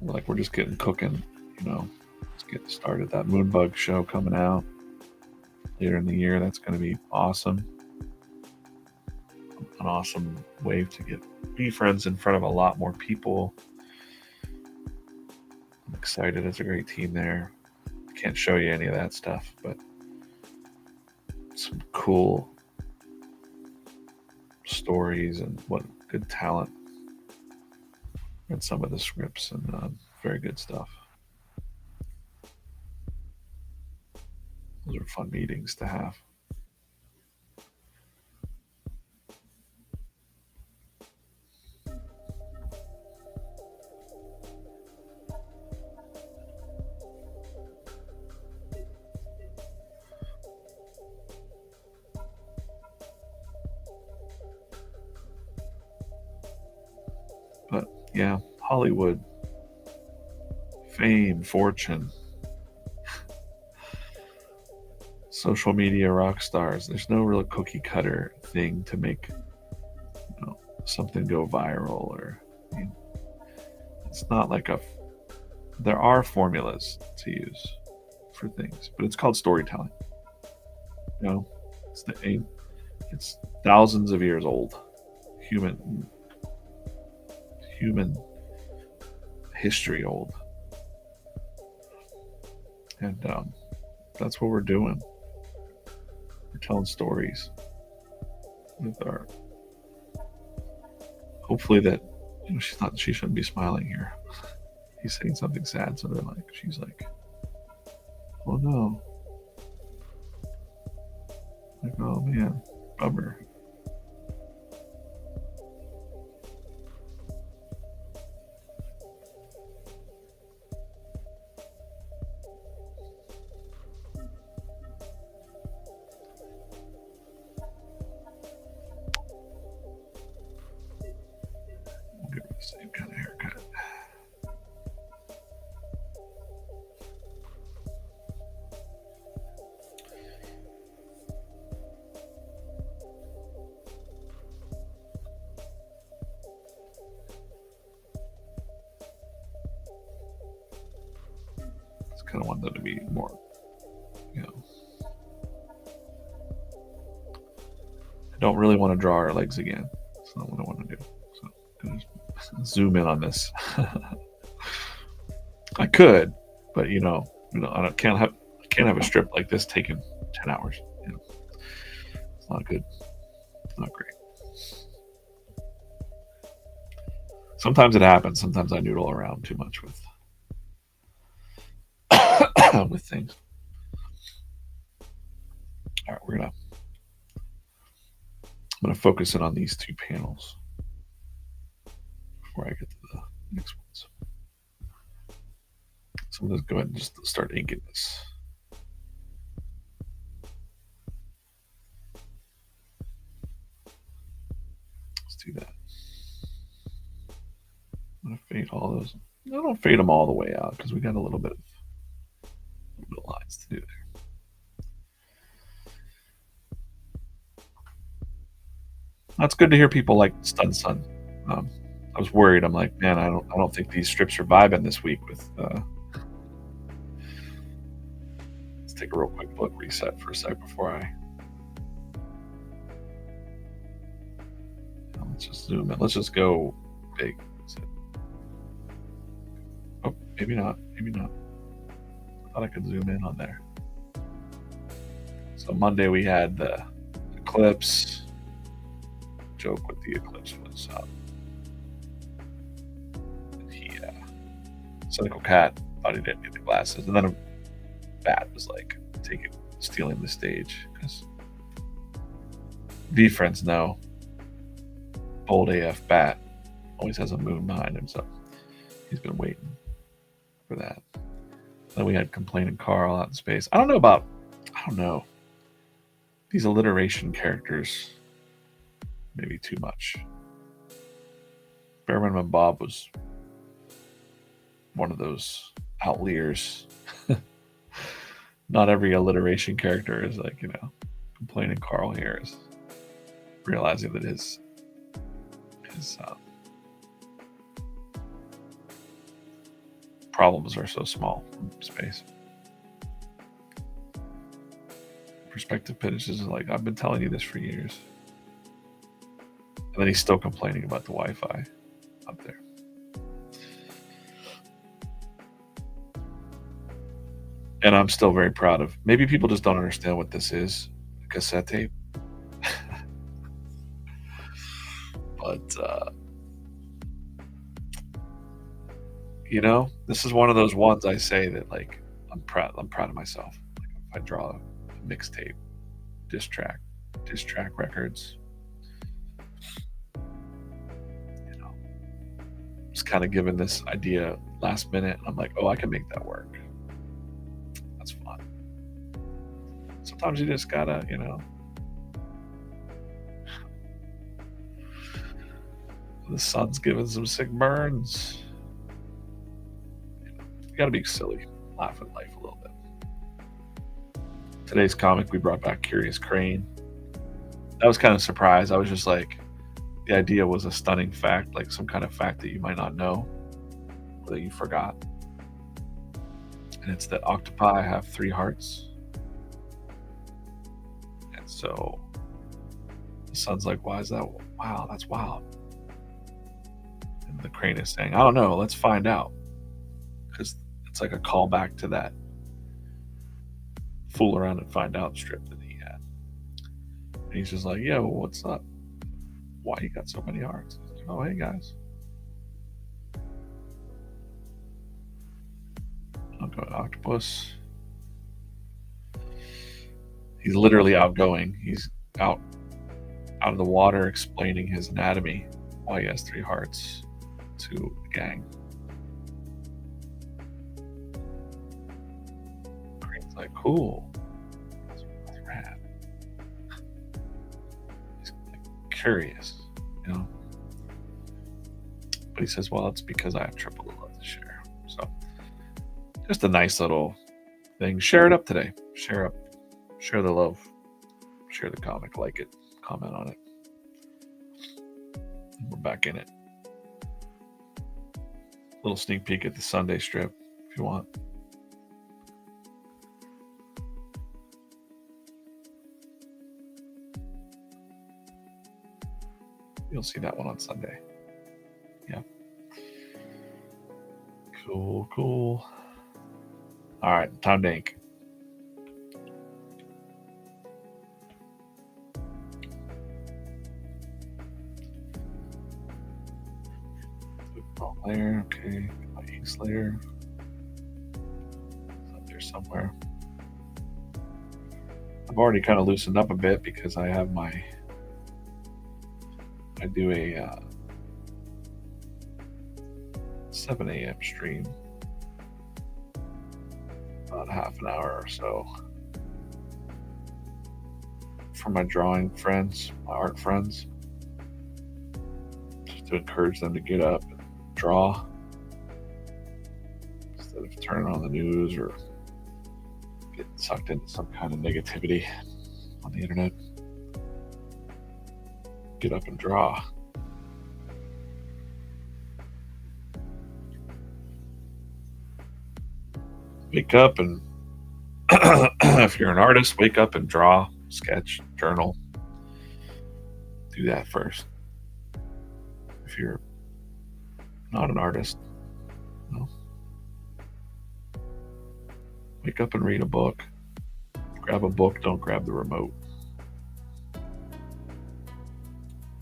like we're just getting cooking, you know. Let's get started. That Moonbug show coming out later in the year, that's going to be awesome. An awesome way to get VeeFriends in front of a lot more people. I'm excited. It's a great team there. Can't show you any of that stuff, but some cool stories and what good talent in some of the scripts and very good stuff. Those are fun meetings to have. But yeah, Hollywood, fame, fortune, social media rock stars. There's no real cookie cutter thing to make something go viral, or I mean, it's not like a. There are formulas to use for things, but it's called storytelling. You know, it's the aim. It's thousands of years old. Human history old, and that's what we're doing. We're telling stories with our. Hopefully that she's not. She shouldn't be smiling here. He's saying something sad, so they're like, she's like, oh no, like oh man, bummer. We'll give her the same kind of haircut. It's kind of want them to be more, you know. I don't really want to draw her legs again. That's not what I want to do. So I'm gonna just zoom in on this. I could, but I can't have a strip like this taking 10 hours. It's not good. It's not great. Sometimes it happens. Sometimes I noodle around too much with with things. All right, I'm gonna focus in on these two panels before I get to the next ones. So I'm gonna go ahead and just start inking this. Let's do that. I'm gonna fade all those. I don't fade them all the way out because we got a little bit of lines to do there. That's good to hear people like Stun Sun. I was worried. I'm like, man, I don't think these strips are vibing this week. With let's take a real quick look, reset for a sec before I. Let's just zoom in. Let's just go big. Oh, maybe not. Maybe not. I thought I could zoom in on there. So Monday we had the eclipse. Joke with the eclipse was cynical cat thought he didn't get the glasses, and then a bat was like stealing the stage because VeeFriends know bold AF bat always has a moon behind him, so he's been waiting for that. Then we had complaining Carl out in space. I don't know. These alliteration characters, maybe too much. Bearman and Bob was one of those outliers. Not every alliteration character is like, complaining Carl here is realizing that his problems are so small in space. Perspective pitches is like, I've been telling you this for years. And then he's still complaining about the Wi-Fi up there. And I'm still very proud of. Maybe people just don't understand what this is, a cassette tape. But this is one of those ones I say that like I'm proud of myself. Like if I draw mixtape, diss track records. Just kind of given this idea last minute. I'm like, oh, I can make that work. That's fun. Sometimes you just gotta, the sun's giving some sick burns. You gotta be silly, laugh at life a little bit. Today's comic, we brought back Curious Crane. I was kind of surprised. I was just like, the idea was a stunning fact, like some kind of fact that you might not know or that you forgot. And it's that octopi have 3 hearts. And so the sun's like, why is that? Wow, that's wild. And the crane is saying, I don't know, let's find out. Because it's like a callback to that fool around and find out strip that he had. And he's just like, yo, what's up? Why you got so many hearts? Oh, hey guys. I'll go octopus. He's literally outgoing. He's out of the water explaining his anatomy why he has 3 hearts to the gang. Crane's like, cool. That's rad. He's like, curious, But he says, well, it's because I have triple the love to share. So just a nice little thing. Share it up today. Share the love. Share the comic, like it, comment on it. And we're back in it. Little sneak peek at the Sunday strip if you want. You'll see that one on Sunday. Yeah. Cool. All right, time to ink. Layer, okay. My inks layer. It's up there somewhere. I've already kind of loosened up a bit because I do a 7 a.m. stream, about half an hour or so, for my drawing friends, my art friends, just to encourage them to get up and draw instead of turning on the news or getting sucked into some kind of negativity on the internet. Get up and draw. Wake up and if you're an artist, wake up and draw, sketch, journal. Do that first. If you're not an artist, wake up and read a book. Grab a book, don't grab the remote.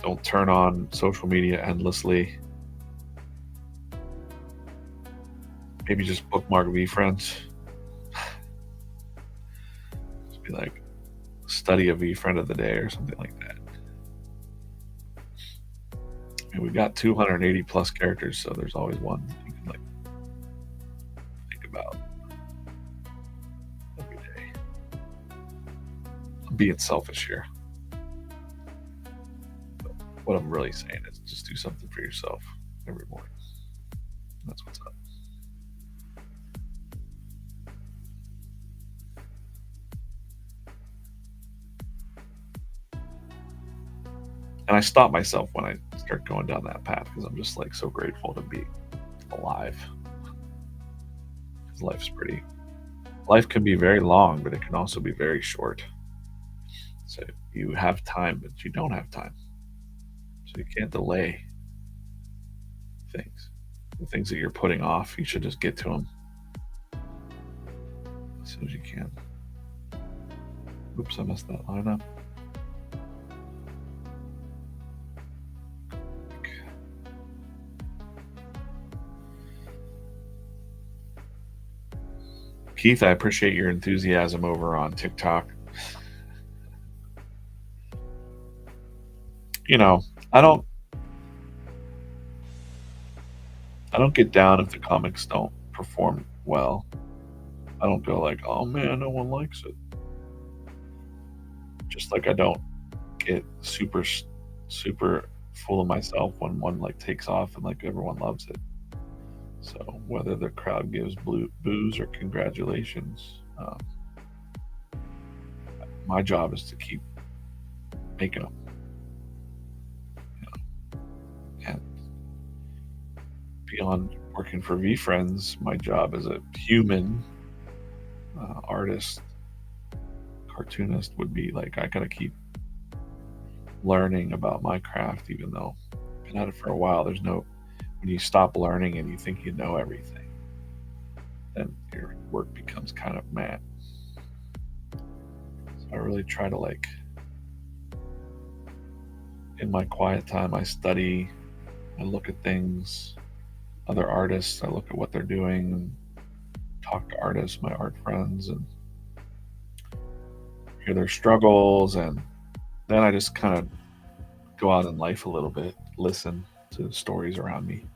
Don't turn on social media endlessly. Maybe just bookmark VeeFriends. Just be like, study a VeeFriend of the day or something like that. I mean, we've got 280 plus characters, so there's always one you can think about every day. I'm being selfish here. What I'm really saying is just do something for yourself every morning. That's what's up. And I stop myself when I start going down that path because I'm just so grateful to be alive. Because life can be very long, but it can also be very short. So you have time, but you don't have time. So you can't delay things. The things that you're putting off, you should just get to them as soon as you can. Oops, I messed that line up. Keith, I appreciate your enthusiasm over on TikTok. You know, I don't I don't get down if the comics don't perform well. I don't go like, "Oh man, no one likes it." Just like I don't get super full of myself when one like takes off and like everyone loves it. So whether the crowd gives boos or congratulations, my job is to keep making them. And beyond working for VeeFriends, my job as a human artist, cartoonist would be like I gotta keep learning about my craft, even though I've been at it for a while. There's no when you stop learning and you think you know everything, then your work becomes kind of mad. So I really try to like in my quiet time I study, I look at things, other artists, I look at what they're doing and talk to artists, my art friends, and hear their struggles, and then I just kind of go out in life a little bit, listen to stories around me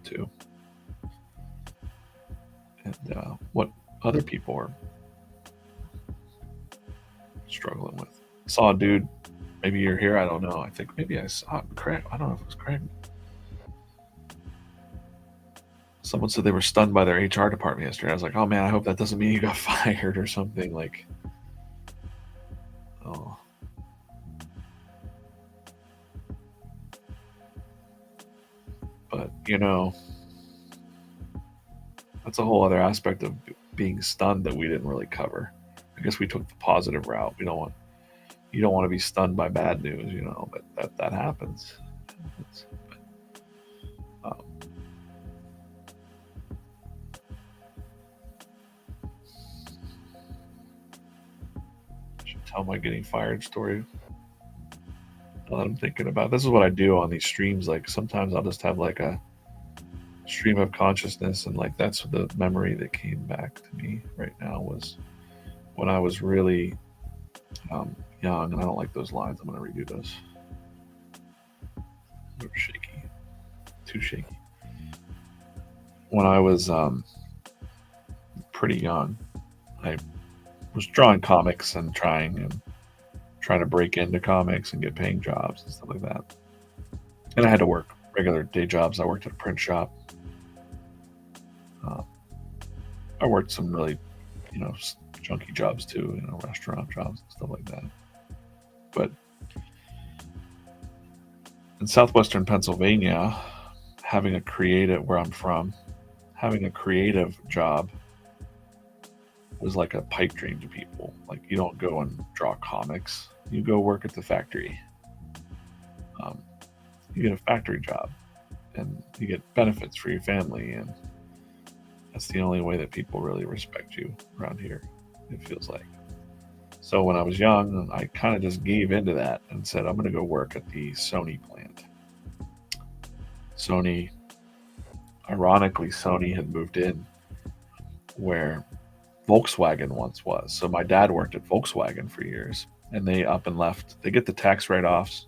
too, and what other people are struggling with. I saw a dude. Maybe you're here. I don't know. I think maybe I saw Craig. I don't know if it was Craig. Someone said they were stunned by their HR department yesterday. I was like, oh man, I hope that doesn't mean you got fired or something. Like, oh. But you know, that's a whole other aspect of being stunned that we didn't really cover. I guess we took the positive route. We don't want you don't want to be stunned by bad news, you know, but that happens. Um, I should tell my getting fired story. Now that I'm thinking about this is what I do on these streams. Like sometimes I'll just have like a stream of consciousness, and like that's the memory that came back to me right now was when I was really young, and I don't like those lines. I'm gonna redo those. They're shaky, too shaky. When I was pretty young, I was drawing comics and trying to break into comics and get paying jobs and stuff like that. And I had to work regular day jobs. I worked at a print shop. Uh, I worked some really, you know, junky jobs too, you know, restaurant jobs and stuff like that. But in southwestern Pennsylvania, having a creative where I'm from, having a creative job was like a pipe dream to people. Like you don't go and draw comics, you go work at the factory. Um, you get a factory job, and you get benefits for your family, and that's the only way that people really respect you around here. It feels like. So when I was young, I kind of just gave into that and said, I'm going to go work at the Sony plant. Sony, ironically, Sony had moved in where Volkswagen once was. So my dad worked at Volkswagen for years, and they up and left. They get the tax write offs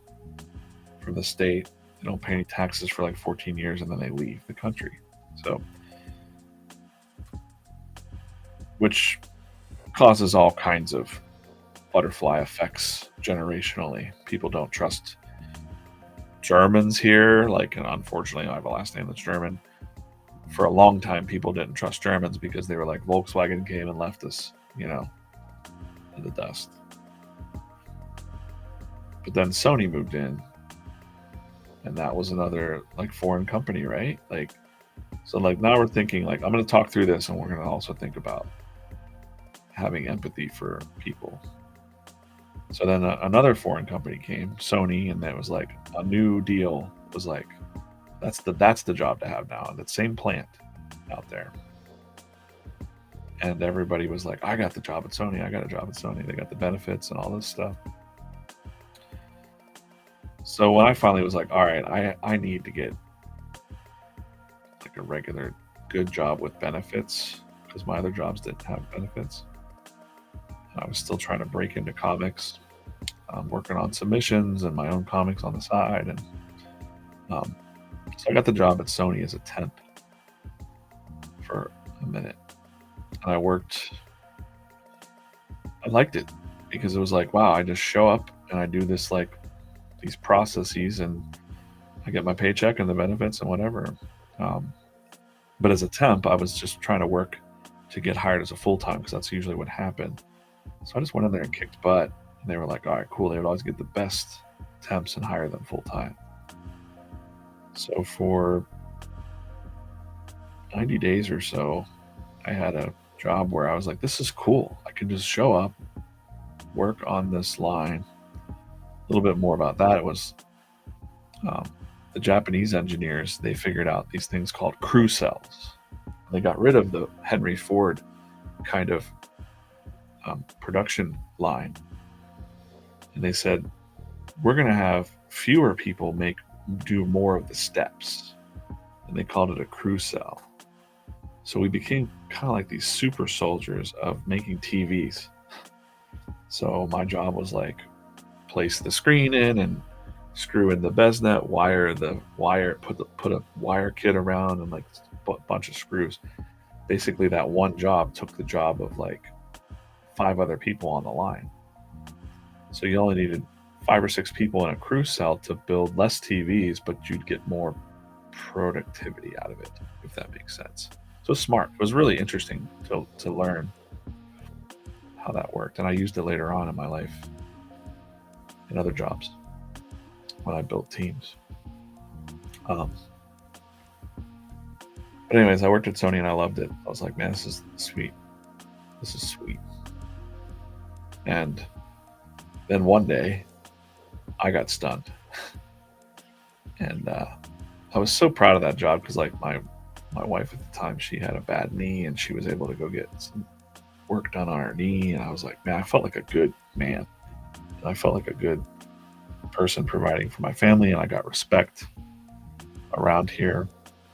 from the state. They don't pay any taxes for like 14 years, and then they leave the country. So, which causes all kinds of butterfly effects generationally. People don't trust Germans here. Like, and unfortunately, I have a last name that's German. For a long time, people didn't trust Germans because they were like, Volkswagen came and left us, you know, to the dust. But then Sony moved in, and that was another like foreign company, right? Like, so like now we're thinking like I'm going to talk through this, and we're going to also think about having empathy for people. So then another foreign company came, Sony, and that was like a new deal. Was like that's the job to have now, the same plant out there. And everybody was like, I got the job at Sony. I got a job at Sony. They got the benefits and all this stuff. So when I finally was like, all right, I need to get like a regular good job with benefits because my other jobs didn't have benefits. I was still trying to break into comics, working on submissions and my own comics on the side. And um, so I got the job at Sony as a temp for a minute. And I liked it because it was like, wow, I just show up and I do this, like, these processes, and I get my paycheck and the benefits and whatever. Um, but as a temp, I was just trying to work to get hired as a full time because that's usually what happened. So I just went in there and kicked butt. And they were like, all right, cool. They would always get the best temps and hire them full time. So for 90 days or so, I had a job where I was like, this is cool. I can just show up, work on this line. A little bit more about that. It was um, the Japanese engineers, they figured out these things called crew cells. They got rid of the Henry Ford kind of production line. And they said, we're going to have fewer people do more of the steps. And they called it a crew cell. So we became kind of like these super soldiers of making TVs. So my job was like, place the screen in and screw in the BezNet, put a wire kit around, and like a bunch of screws. Basically, that one job took the job of like 5 other people on the line. So you only needed 5 or 6 people in a crew cell to build less TVs, but you'd get more productivity out of it, if that makes sense. So smart. It was really interesting to learn how that worked, and I used it later on in my life in other jobs when I built teams. But anyways, I worked at Sony and I loved it. I was like, man, this is sweet. This is sweet. And then one day, I got stunned, and I was so proud of that job because, like, my wife at the time, she had a bad knee, and she was able to go get some work done on her knee. And I was like, man, I felt like a good man. And I felt like a good person providing for my family, and I got respect around here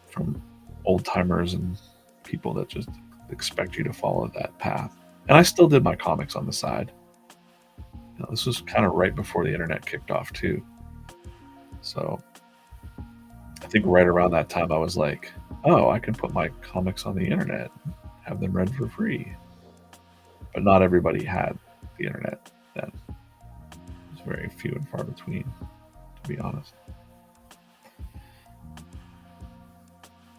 from old timers and people that just expect you to follow that path. And I still did my comics on the side. This was kind of right before the internet kicked off too. So I think right around that time I was like, oh, I can put my comics on the internet, have them read for free. But not everybody had the internet then. It was very few and far between, to be honest.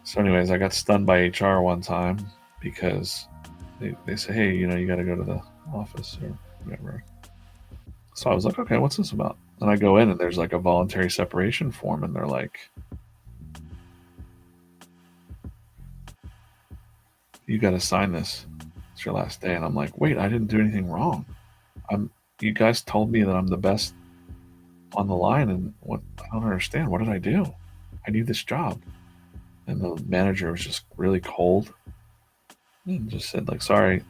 So anyways, I got stunned by HR one time because they say, hey, you got to go to the office or whatever. So I was like, okay, what's this about? And I go in and there's like a voluntary separation form, and they're like, you got to sign this. It's your last day. And I'm like, wait, I didn't do anything wrong. You guys told me that I'm the best on the line, and what? I don't understand. What did I do? I need this job. And the manager was just really cold and just said, like, sorry.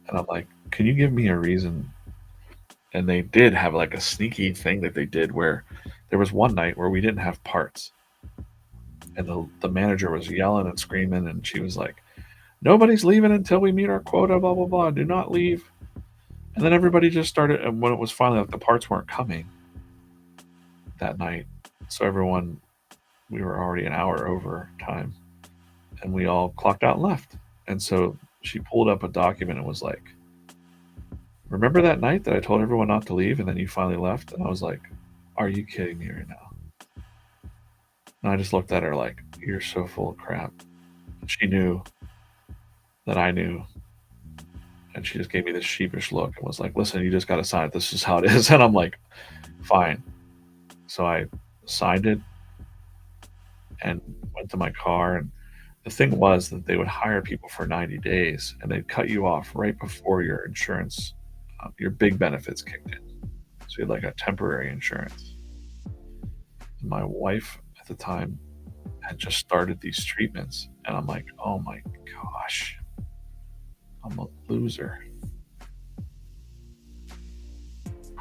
And I'm like, can you give me a reason? And they did have like a sneaky thing that they did where there was one night where we didn't have parts, and the manager was yelling and screaming, and she was like, nobody's leaving until we meet our quota, blah blah blah, do not leave. And then everybody just started, and when it was finally like the parts weren't coming that night, so we were already an hour over time, and we all clocked out and left. And so she pulled up a document and was like, remember that night that I told everyone not to leave and then you finally left? And I was like, are you kidding me right now? And I just looked at her like, you're so full of crap. And she knew that I knew. And she just gave me this sheepish look and was like, listen, you just got to sign it. This is how it is. And I'm like, fine. So I signed it and went to my car. And the thing was that they would hire people for 90 days and they'd cut you off right before your insurance, your big benefits kicked in. So you had like a temporary insurance. And my wife at the time had just started these treatments. And I'm like, oh my gosh, I'm a loser.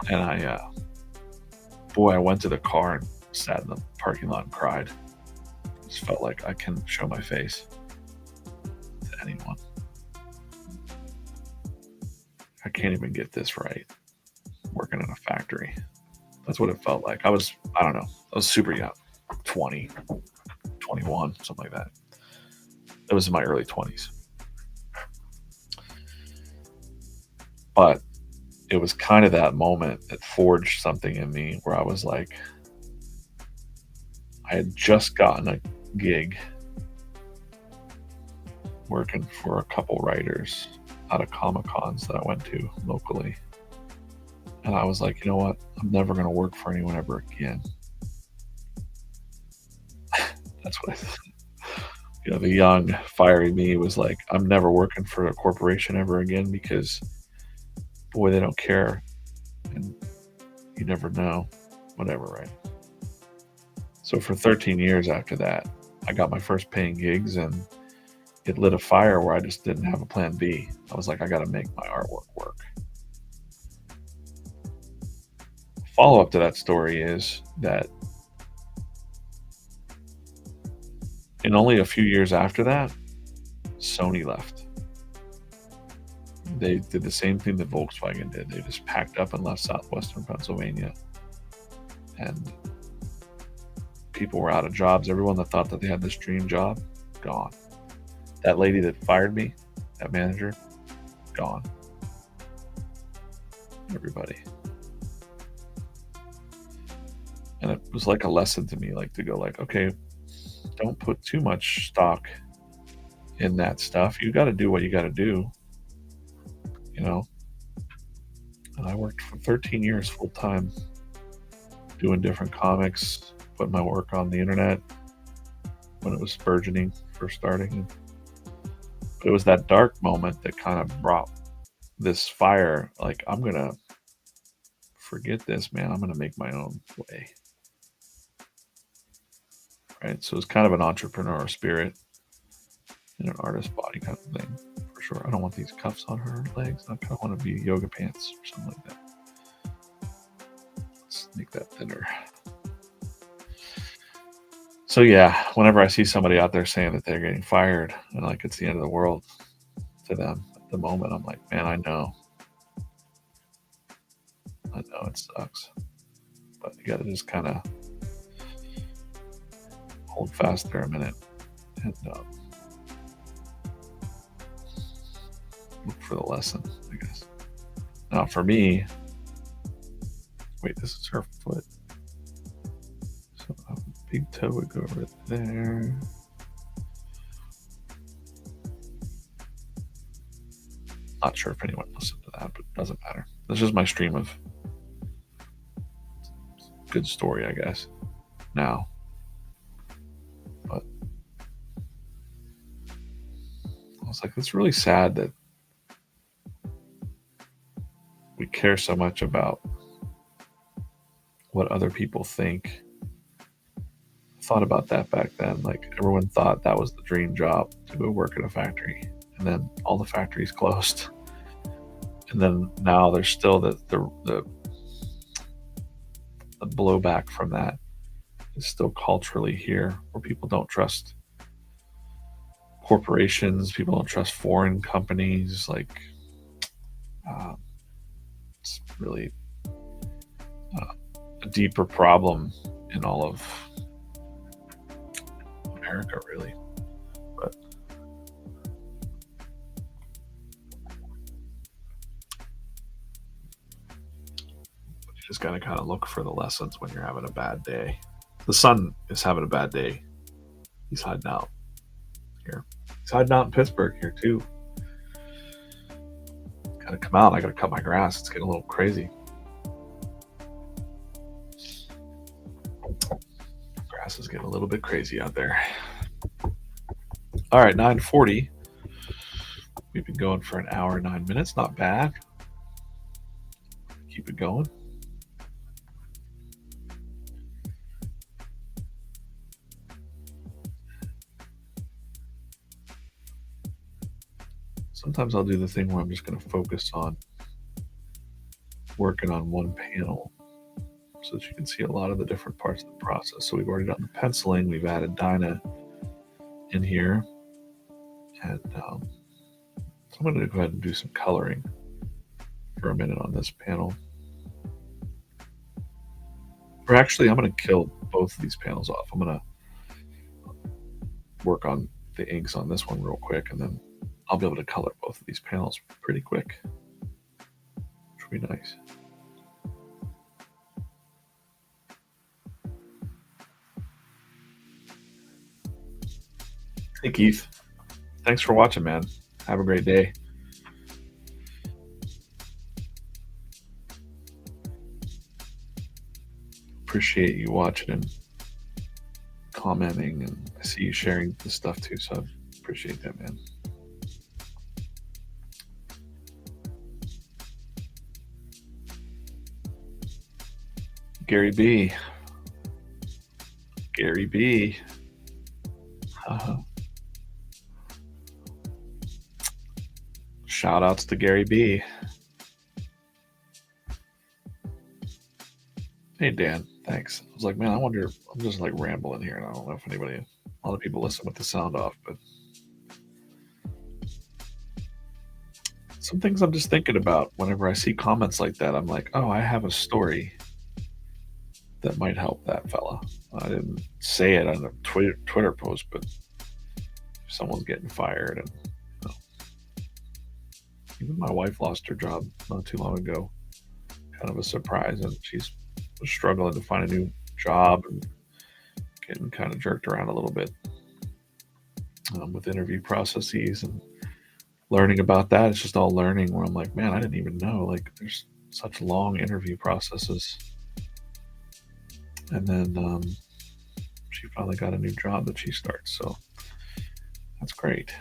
And I went to the car and sat in the parking lot and cried. Just felt like I can show my face to anyone. I can't can't even get this right. Working in a factory. That's what it felt like. I don't know. I was super young, 20, 21, something like that. It was in my early 20s. But it was kind of that moment that forged something in me where I was like, I had just gotten a gig working for a couple writers out of Comic-Cons that I went to locally. And I was like, you know what? I'm never going to work for anyone ever again. That's what the young, fiery me was like, I'm never working for a corporation ever again because, boy, they don't care. And you never know. Whatever, right? So for 13 years after that, I got my first paying gigs, and it lit a fire where I just didn't have a plan B. I was like, I got to make my artwork work. Follow-up to that story is that in only a few years after that, Sony left. They did the same thing that Volkswagen did. They just packed up and left southwestern Pennsylvania. And people were out of jobs. Everyone that thought that they had this dream job, gone. That lady that fired me, that manager, gone. Everybody. And it was like a lesson to me, like to go like, okay, don't put too much stock in that stuff. You got to do what you got to do, you know? And I worked for 13 years full time doing different comics, putting my work on the internet when it was burgeoning, first starting. But it was that dark moment that kind of brought this fire. Like, I'm going to forget this, man. I'm going to make my own way. Right? So it's kind of an entrepreneur spirit in an artist body kind of thing, for sure. I don't want these cuffs on her legs. I kind of want to be yoga pants or something like that. Let's make that thinner. So yeah, whenever I see somebody out there saying that they're getting fired and like it's the end of the world to them at the moment, I'm like, man, I know it sucks, but you got to just kind of hold fast there a minute and look for the lesson, I guess. Now for me, wait, this is her foot. So a big toe would go over there. Not sure if anyone listened to that, but it doesn't matter. This is my stream of good story, I guess, now. But I was like, it's really sad that we care so much about what other people think. I thought about that back then. Like, everyone thought that was the dream job, to go work at a factory. And then all the factories closed. And then now there's still the blowback from that is still culturally here, where people don't trust corporations, people don't trust foreign companies. Like, it's really a deeper problem in all of America, really. But you just gotta kind of look for the lessons when you're having a bad day. The son is having a bad day. He's hiding out here. He's hiding out in Pittsburgh here too. Gotta come out. I gotta cut my grass. It's getting a little crazy. Grass is getting a little bit crazy out there. All right, 9:40. We've been going for an hour, 9 minutes. Not bad. Keep it going. Sometimes I'll do the thing where I'm just going to focus on working on one panel so that you can see a lot of the different parts of the process. So we've already done the penciling. We've added Dinah in here. And so I'm going to go ahead and do some coloring. for a minute on this panel. Or actually, I'm going to kill both of these panels off. I'm going to work on the inks on this one real quick, and then I'll be able to color both of these panels pretty quick, which would be nice. Hey, Keith. Thanks for watching, man. Have a great day. Appreciate you watching and commenting, and I see you sharing the stuff too, so I appreciate that, man. Gary B. Gary B. Shout outs to Gary B. Hey, Dan. Thanks. I was like, man, I wonder, I'm just like rambling here, and I don't know if anybody, a lot of people listen with the sound off, but some things I'm just thinking about whenever I see comments like that. I'm like, oh, I have a story that might help that fella. I didn't say it on a Twitter post, but if someone's getting fired, and you know, even my wife lost her job not too long ago, kind of a surprise, and she's struggling to find a new job and getting kind of jerked around a little bit with interview processes and learning about that. It's just all learning where I'm like, man, I didn't even know, like, there's such long interview processes. And then she finally got a new job that she starts, so that's great.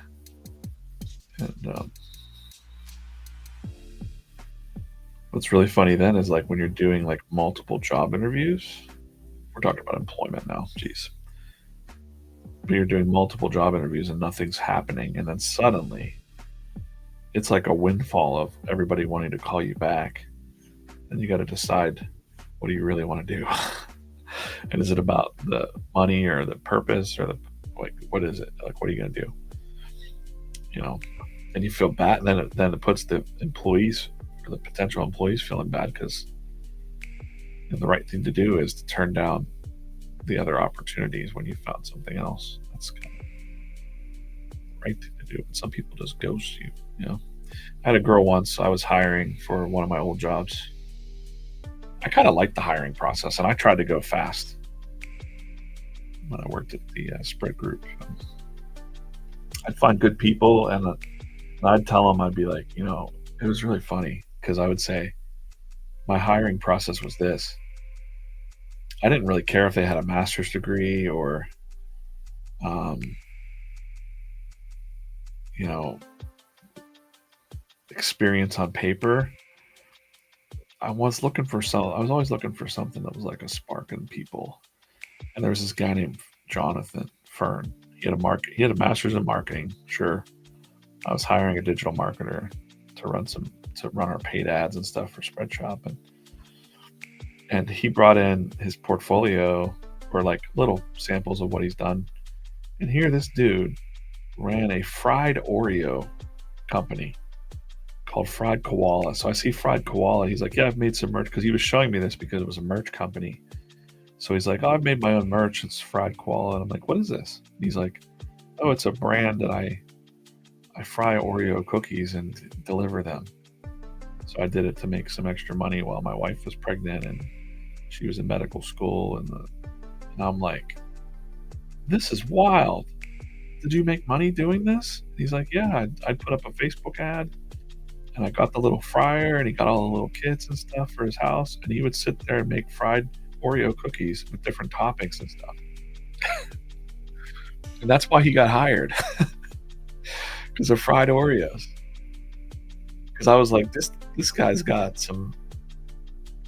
And what's really funny then is, like, when you're doing like multiple job interviews, we're talking about employment now, geez, but you're doing multiple job interviews and nothing's happening, and then suddenly it's like a windfall of everybody wanting to call you back, and you got to decide, what do you really want to do? And is it about the money or the purpose or the, like, what is it? Like, what are you going to do? You know, and you feel bad, and then it puts the employees, or the potential employees, feeling bad, because the right thing to do is to turn down the other opportunities when you found something else. That's kind of the right thing to do. But some people just ghost you. You know, I had a girl once. I was hiring for one of my old jobs. I kind of liked the hiring process, and I tried to go fast when I worked at the spread group. I'd find good people, and I'd tell them, I'd be like, you know, it was really funny because I would say, my hiring process was this. I didn't really care if they had a master's degree or, you know, experience on paper. I was always looking for something that was like a spark in people. And there was this guy named Jonathan Fern. He had a master's in marketing. Sure, I was hiring a digital marketer to run our paid ads and stuff for Spreadshop, and he brought in his portfolio, or like little samples of what he's done. And here, this dude ran a fried Oreo company called Fried Koala. So I see Fried Koala. He's like, yeah, I've made some merch, because he was showing me this because it was a merch company. So he's like, oh, I've made my own merch. It's Fried Koala. And I'm like, what is this? And he's like, oh, it's a brand that I fry Oreo cookies and deliver them. So I did it to make some extra money while my wife was pregnant and she was in medical school. And I'm like, this is wild. Did you make money doing this? And he's like, yeah, I'd put up a Facebook ad, and I got the little fryer, and he got all the little kits and stuff for his house, and he would sit there and make fried Oreo cookies with different toppings and stuff. And that's why he got hired, because of fried Oreos. Because I was like, this guy's got some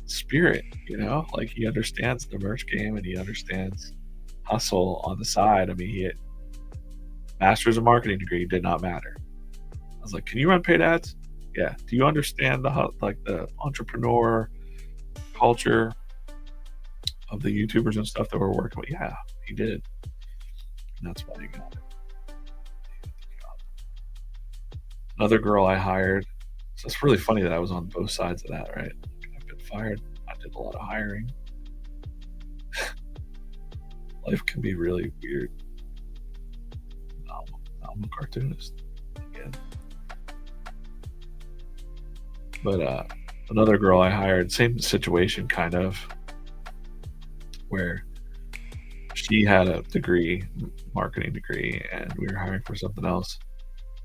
spirit, you know, like, he understands the merch game, and he understands hustle on the side. I mean, he had master's of marketing degree, did not matter. I was like, can you run paid ads? Yeah. Do you understand the entrepreneur culture of the YouTubers and stuff that we're working with? Yeah, he did. And that's why he got it. Another girl I hired So it's really funny that I was on both sides of that, right? I've been fired. I did a lot of hiring. Life can be really weird. I'm a cartoonist again. But another girl I hired, same situation kind of, where she had a degree, marketing degree, and we were hiring for something else.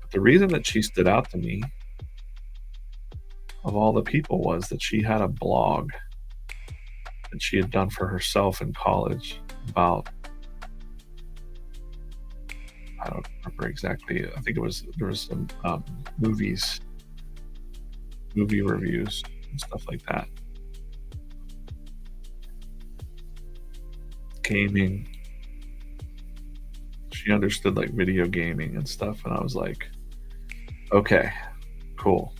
But the reason that she stood out to me of all the people was that she had a blog that she had done for herself in college about, I don't remember exactly. I think there was some movie reviews and stuff like that. Gaming. She understood like video gaming and stuff, and I was like, okay, cool.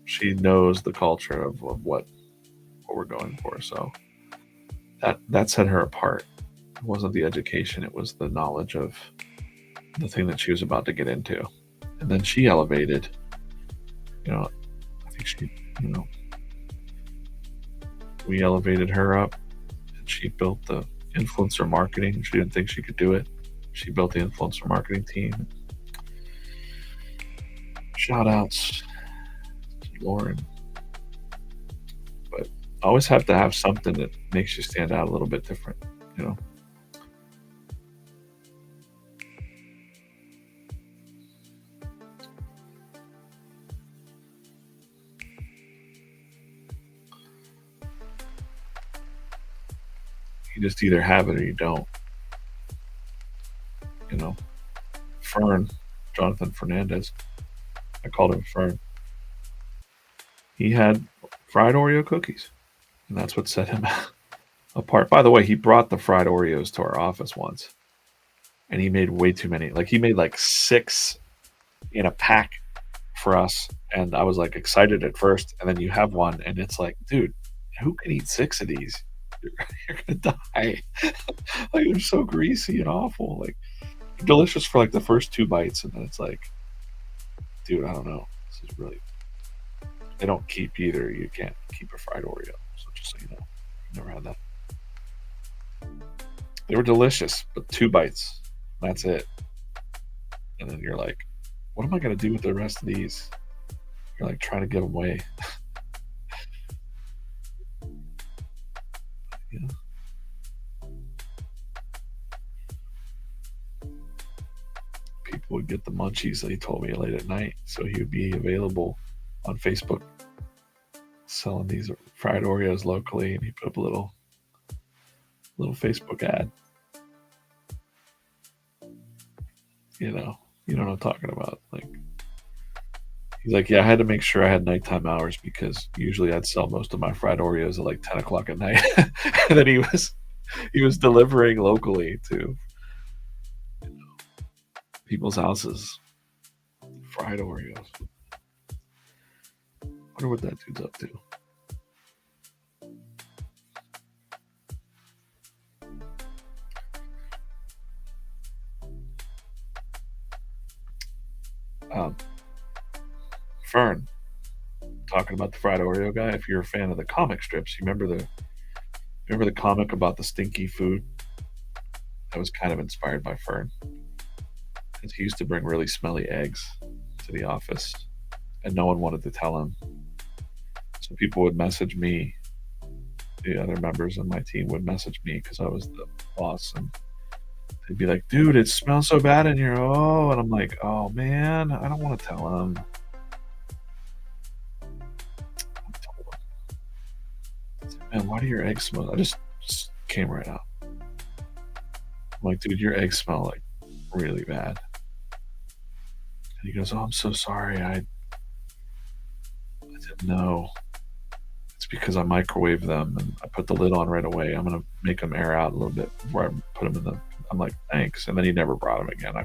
She knows the culture of what we're going for. So that set her apart. It wasn't the education, it was the knowledge of the thing that she was about to get into. And then she elevated, I think she, you know, we elevated her up, and she built the influencer marketing. She didn't think she could do it. She built the influencer marketing team. Shout outs to Lauren. But I always have to have something that makes you stand out a little bit different, you know. You just either have it or you don't. You know, Fern, Jonathan Fernandez, I called him Fern. He had fried Oreo cookies, and that's what set him apart. By the way, he brought the fried Oreos to our office once, and he made way too many. Like he made like 6 in a pack for us, and I was like excited at first, and then you have one, and it's like, dude, who can eat 6 of these? You're gonna die. Like they're so greasy and awful. Like delicious for like the first 2 bites, and then it's like, dude, I don't know. This is really. They don't keep either. You can't keep a fried Oreo. So just so you know, I've never had that. They were delicious, but 2 bites. That's it. And then you're like, what am I gonna do with the rest of these? You're like trying to give them away. Yeah. People would get the munchies, they told me, late at night, so he would be available on Facebook selling these fried Oreos locally, and he put up a little Facebook ad. You know, you know what I'm talking about. Like he's like, yeah, I had to make sure I had nighttime hours because usually I'd sell most of my fried Oreos at like 10 o'clock at night. And then he was delivering locally to people's houses. Fried Oreos. Wonder what that dude's up to. Um, Fern, talking about the fried Oreo guy. If you're a fan of the comic strips, you remember the comic about the stinky food that was kind of inspired by Fern. Because he used to bring really smelly eggs to the office, and no one wanted to tell him. So people would message me. The other members of my team would message me because I was the boss, and they'd be like, "Dude, it smells so bad in here." Oh, and I'm like, "Oh man, I don't want to tell him." Man, why do your eggs smell? I just came right out. I'm like, dude, your eggs smell like really bad. And he goes, "Oh, I'm so sorry. I didn't know. It's because I microwaved them and I put the lid on right away. I'm gonna make them air out a little bit before I put them in the." I'm like, "Thanks." And then he never brought them again. I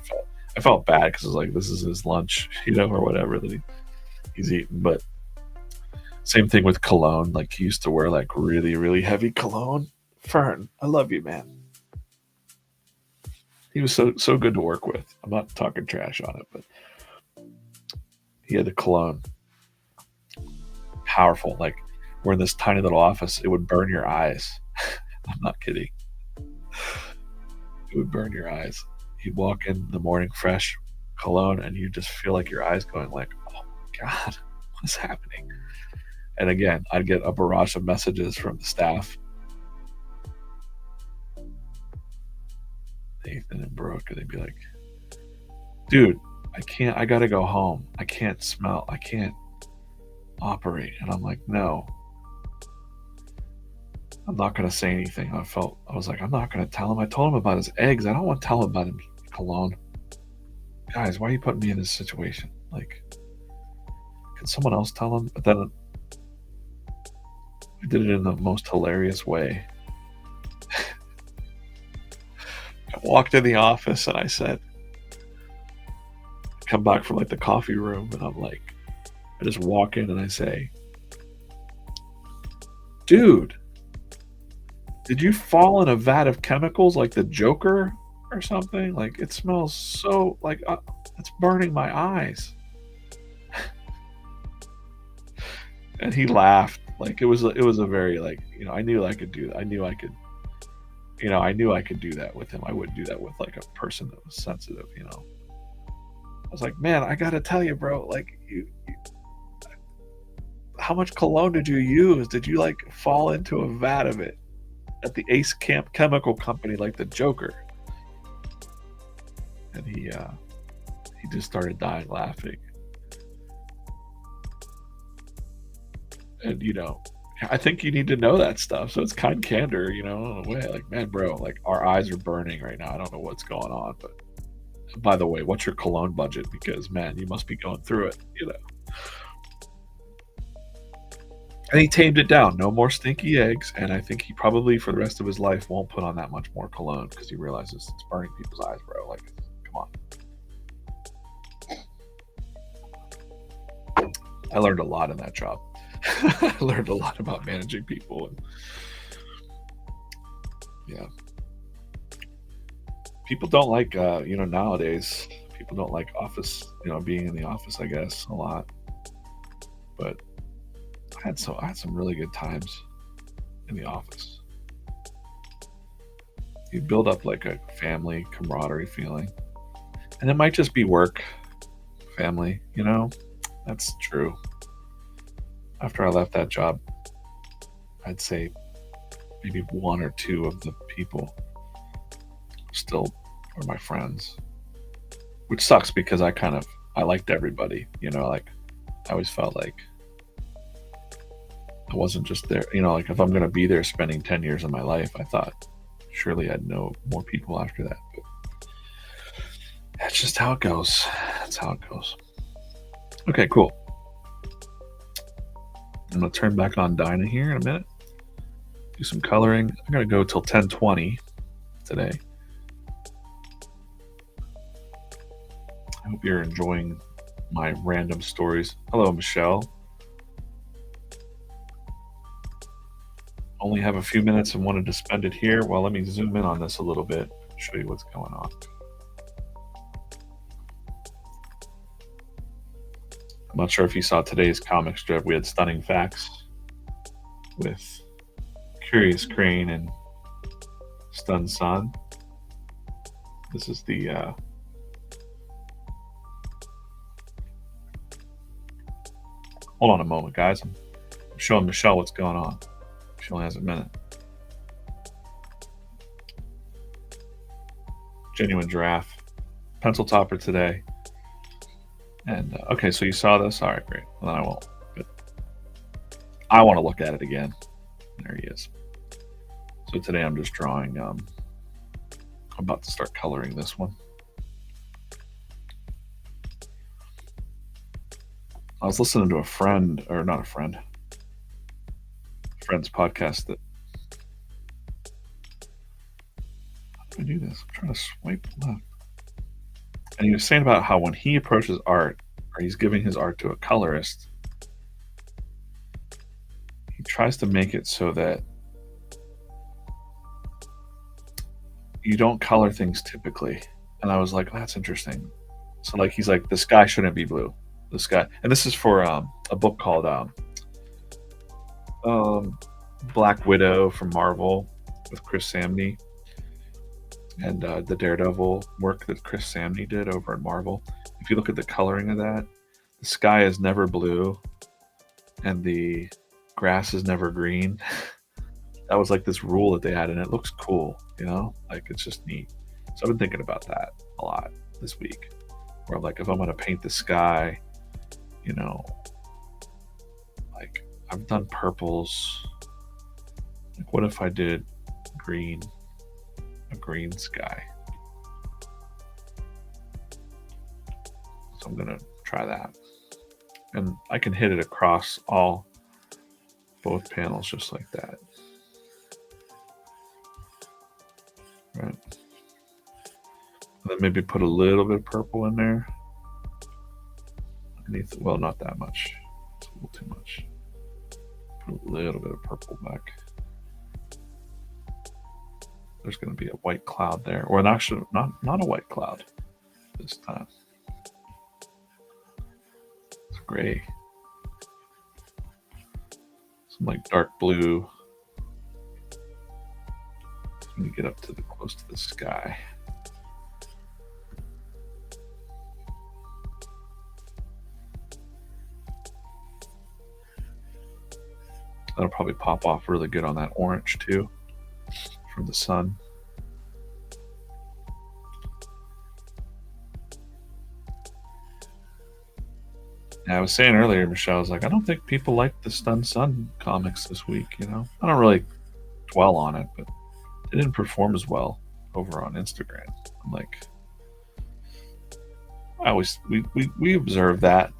felt bad because I was like, this is his lunch, or whatever that he's eating. But same thing with cologne. Like he used to wear like really really heavy cologne. Fern, I love you, man. He was so good to work with. I'm not talking trash on it, but he had the cologne. powerful. Like, we're in this tiny little office, it would burn your eyes. I'm not kidding. It would burn your eyes. You'd walk in the morning fresh cologne, and you just feel like your eyes going like, "Oh my god, what's happening?" And again, I'd get a barrage of messages from the staff, Nathan and Brooke, and they'd be like, "Dude, I gotta go home. I can't smell. I can't operate." And I'm like, "No, I'm not gonna say anything." I was like, "I'm not gonna tell him. I told him about his eggs. I don't want to tell him about his cologne. Guys, why are you putting me in this situation? Like, can someone else tell him?" But then I did it in the most hilarious way. I walked in the office and I said, I come back from like the coffee room, and I'm like, I just walk in and I say, "Dude, did you fall in a vat of chemicals like the Joker or something? Like, it smells so like it's burning my eyes." And he laughed. Like, it was a very, like, I knew I could do that. I knew I could, I knew I could do that with him. I wouldn't do that with like a person that was sensitive. I was like, "Man, I gotta tell you, bro, like, how much cologne did you use? Did you like fall into a vat of it at the Ace Camp Chemical Company like the Joker?" And he just started dying laughing. And I think you need to know that stuff. So it's kind candor, in a way. Like, "Man, bro, like, our eyes are burning right now. I don't know what's going on, but by the way, what's your cologne budget? Because, man, you must be going through it." And he tamed it down. No more stinky eggs. And I think he probably, for the rest of his life, won't put on that much more cologne because he realizes it's burning people's eyes, bro. Like, come on. I learned a lot in that job. I learned a lot about managing people. And yeah. People don't like, nowadays, people don't like office, being in the office, I guess, a lot. But I had some really good times in the office. You build up like a family camaraderie feeling. And it might just be work, family, That's true. After I left that job, I'd say maybe one or two of the people still are my friends, which sucks because I liked everybody, like, I always felt like I wasn't just there, like, if I'm going to be there spending 10 years of my life, I thought surely I'd know more people after that. But that's just how it goes. That's how it goes. Okay, cool. I'm going to turn back on Dinah here in a minute. Do some coloring. I'm going to go till 10:20 today. I hope you're enjoying my random stories. Hello, Michelle. Only have a few minutes and wanted to spend it here. Well, let me zoom in on this a little bit, show you what's going on. I'm not sure if you saw today's comic strip. We had Stunning Facts with Curious Crane and Stun Sun. This is the hold on a moment, guys. I'm showing Michelle what's going on. She only has a minute. Genuine Giraffe. Pencil topper today. And okay, so you saw this? All right, great. Well, then I won't. But I want to look at it again. There he is. So today I'm just drawing. I'm about to start coloring this one. I was listening to a friend, or not a friend, friend's podcast that. How do I do this? I'm trying to swipe left. And he was saying about how when he approaches art, or he's giving his art to a colorist, he tries to make it so that you don't color things typically. And I was like, oh, that's interesting. So he's like, the sky shouldn't be blue. The sky, and this is for a book called um, Black Widow from Marvel with Chris Samney, and the Daredevil work that Chris Samney did over at Marvel. If you look at the coloring of that, the sky is never blue, and the grass is never green. That was like this rule that they had, and it looks cool, you know? Like, it's just neat. So I've been thinking about that a lot this week. Where, like, if I'm going to paint the sky, you know, like, I've done purples. Like, what if I did green, a green sky? So I'm going to try that. And I can hit it across both panels just like that. Right. And then maybe put a little bit of purple in there. Underneath, well, not that much. It's a little too much. Put a little bit of purple back. There's going to be a white cloud there, or actually not a white cloud this time. It's gray. Some like dark blue. Let me get up to close to the sky. That'll probably pop off really good on that orange too, from the sun. Yeah, I was saying earlier, Michelle, I was like, I don't think people like the Stun Sun comics this week, you know? I don't really dwell on it, but it didn't perform as well over on Instagram. I'm like, we observe that,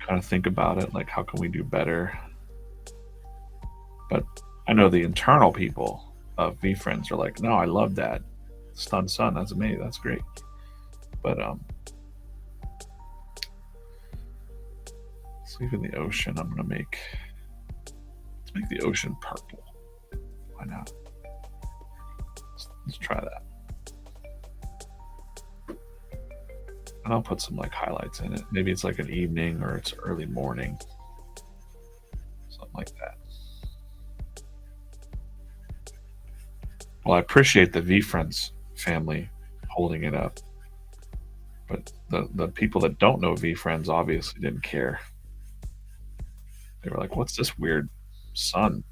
kind of think about it, like how can we do better? But I know the internal people of VeeFriends are like, no, I love that Stun Sun. That's amazing. That's great. But let's leave in the ocean. Let's make the ocean purple. Why not? Let's try that. And I'll put some like highlights in it. Maybe it's like an evening or it's early morning. Something like that. Well, I appreciate the VeeFriends family holding it up. But the people that don't know VeeFriends obviously didn't care. They were like, what's this weird sun?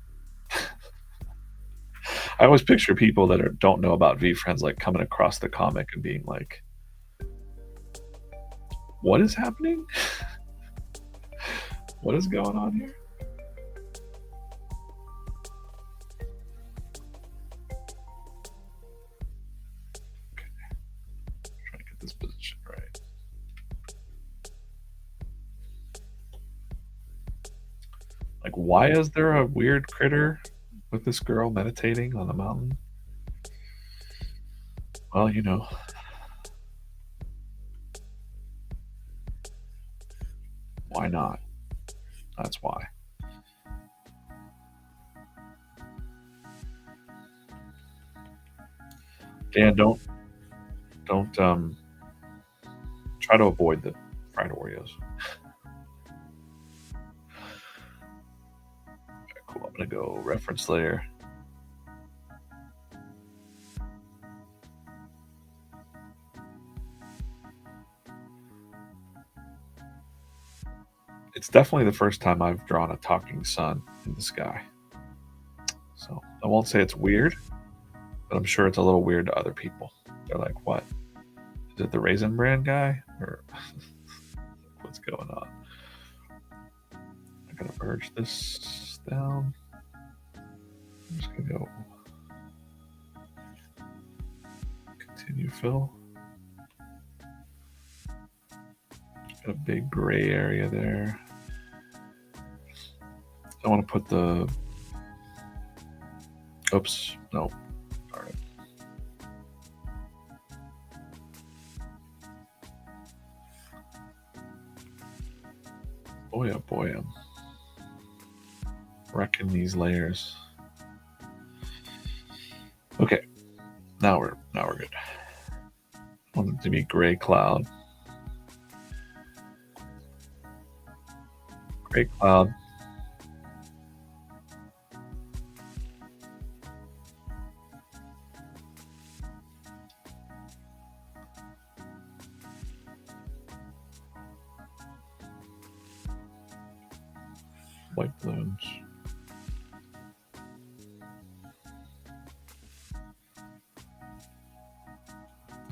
I always picture people that don't know about VeeFriends like coming across the comic and being like, what is happening? What is going on here? Okay. Trying to get this position right. Like, why is there a weird critter with this girl meditating on the mountain? Well, you know. Why not? That's why. Dan, don't try to avoid the fried Oreos. Okay, cool. I'm gonna go reference layer. It's definitely the first time I've drawn a talking sun in the sky. So I won't say it's weird, but I'm sure it's a little weird to other people. They're like, what? Is it the Raisin Bran guy? Or what's going on? I'm gonna merge this down. I'm just gonna go continue fill. Got a big gray area there. I want to put the. Oops, no. All right. Boy, oh boy, I'm wrecking these layers. Okay, now we're good. I want it to be gray cloud. Gray cloud. white balloons.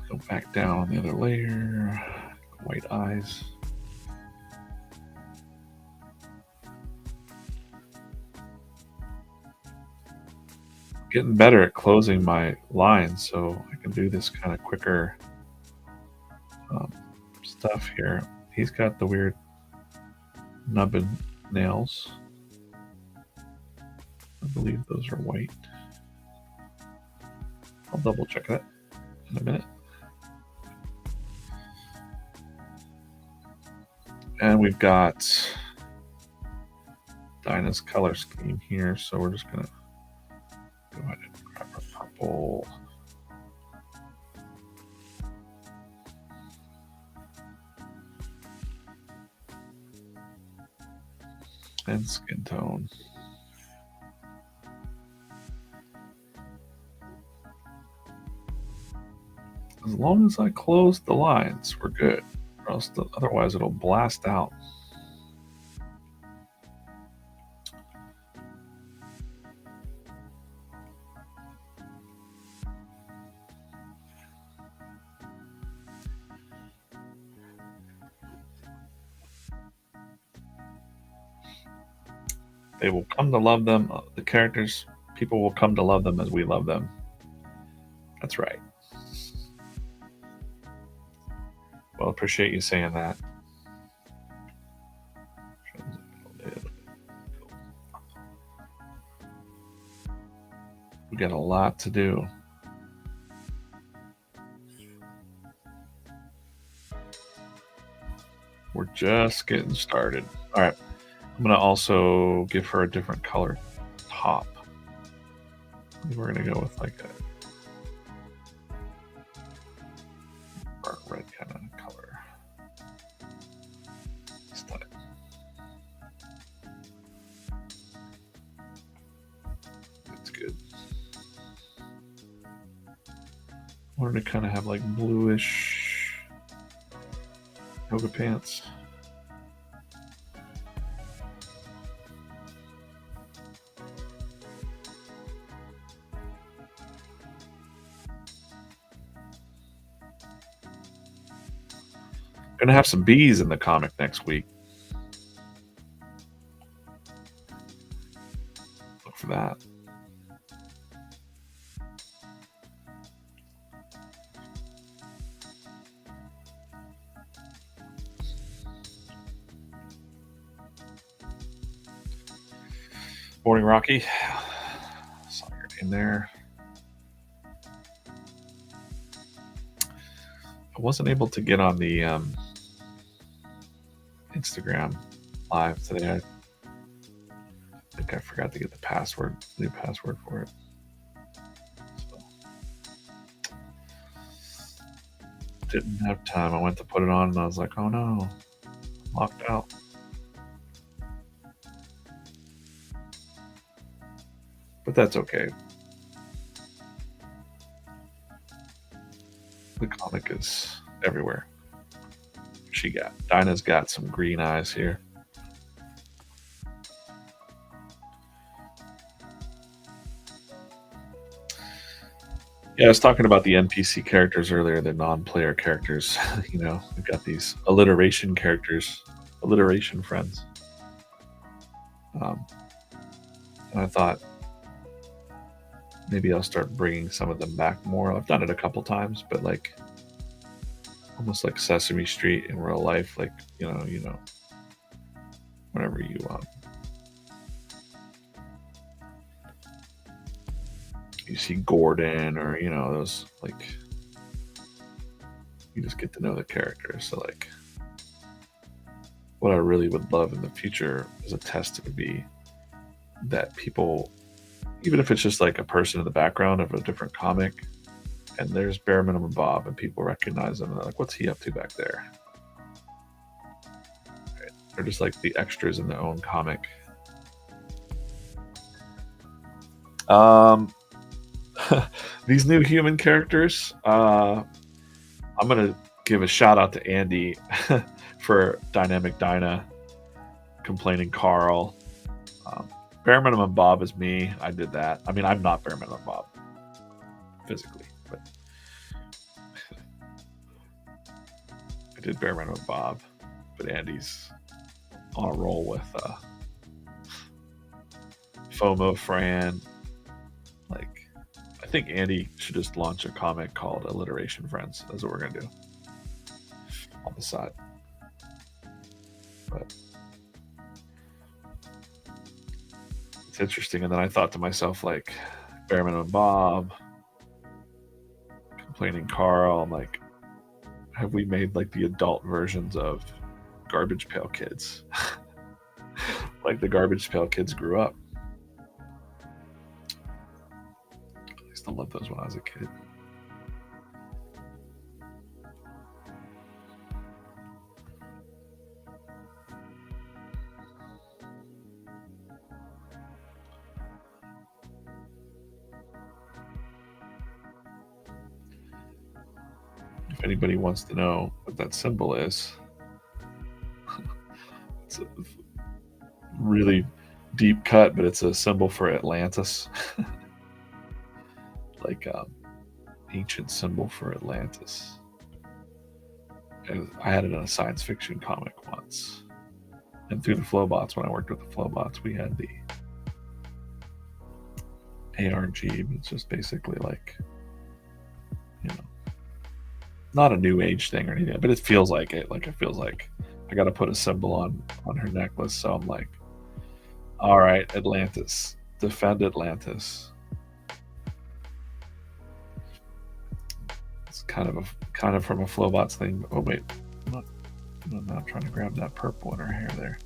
Go back down on the other layer. White eyes. Getting better at closing my lines so I can do this kind of quicker stuff here. He's got the weird nubbin nails. I believe those are white. I'll double check that in a minute. And we've got Dinah's color scheme here, so we're just gonna go ahead and grab our purple. And skin tone. As long as I close the lines, we're good. Or else otherwise it'll blast out. They will come to love them. The characters, people will come to love them as we love them. That's right. Well, appreciate you saying that. We got a lot to do. We're just getting started. All right. I'm going to also give her a different color top. We're going to go with like a dark red kind of color. This type. That's good. I wanted to kind of have like bluish yoga pants. Gonna have some bees in the comic next week. Look for that. Morning, Rocky. Saw your name there. I wasn't able to get on the Instagram live today. I think I forgot to get the password, new password for it. So, didn't have time. I went to put it on and I was like, oh no, I'm locked out. But that's okay. The comic is everywhere. Dinah's got some green eyes here. Yeah, I was talking about the NPC characters earlier, the non-player characters. You know, we've got these alliteration characters, alliteration friends. And I thought maybe I'll start bringing some of them back more. I've done it a couple times, but like almost like Sesame Street in real life, like you know, whenever you you see Gordon or those, like, you just get to know the character. So like what I really would love in the future as a test would be that people, even if it's just like a person in the background of a different comic, and there's Bare Minimum Bob and people recognize him and they're like, what's he up to back there? Right. They're just like the extras in their own comic. These new human characters, I'm gonna give a shout out to Andy for Dynamic Dinah, Complaining Carl, Um, Bare Minimum Bob is me. I did that. I mean, I'm not Bare Minimum Bob physically, but I did Bare Minimum Bob. But Andy's on a roll with FOMO Fran. Like, I think Andy should just launch a comic called Alliteration Friends. That's what we're gonna do on the side. But it's interesting. And then I thought to myself, like, Bare Minimum Bob, Complaining Carl. I'm like, have we made like the adult versions of Garbage Pail Kids? Like the Garbage Pail Kids grew up. I used to love those when I was a kid. If anybody wants to know what that symbol is, it's a really deep cut, but it's a symbol for Atlantis. Like ancient symbol for Atlantis. And I had it in a science fiction comic once. And through the Flowbots, when I worked with the Flowbots, we had the ARG. It's just basically like, you know, not a new age thing or anything, but it feels like it. Like it feels like I got to put a symbol on her necklace. So I'm like, all right, Atlantis, defend Atlantis. It's kind of from a Flowbots thing. Oh wait, I'm not trying to grab that purple in her hair there.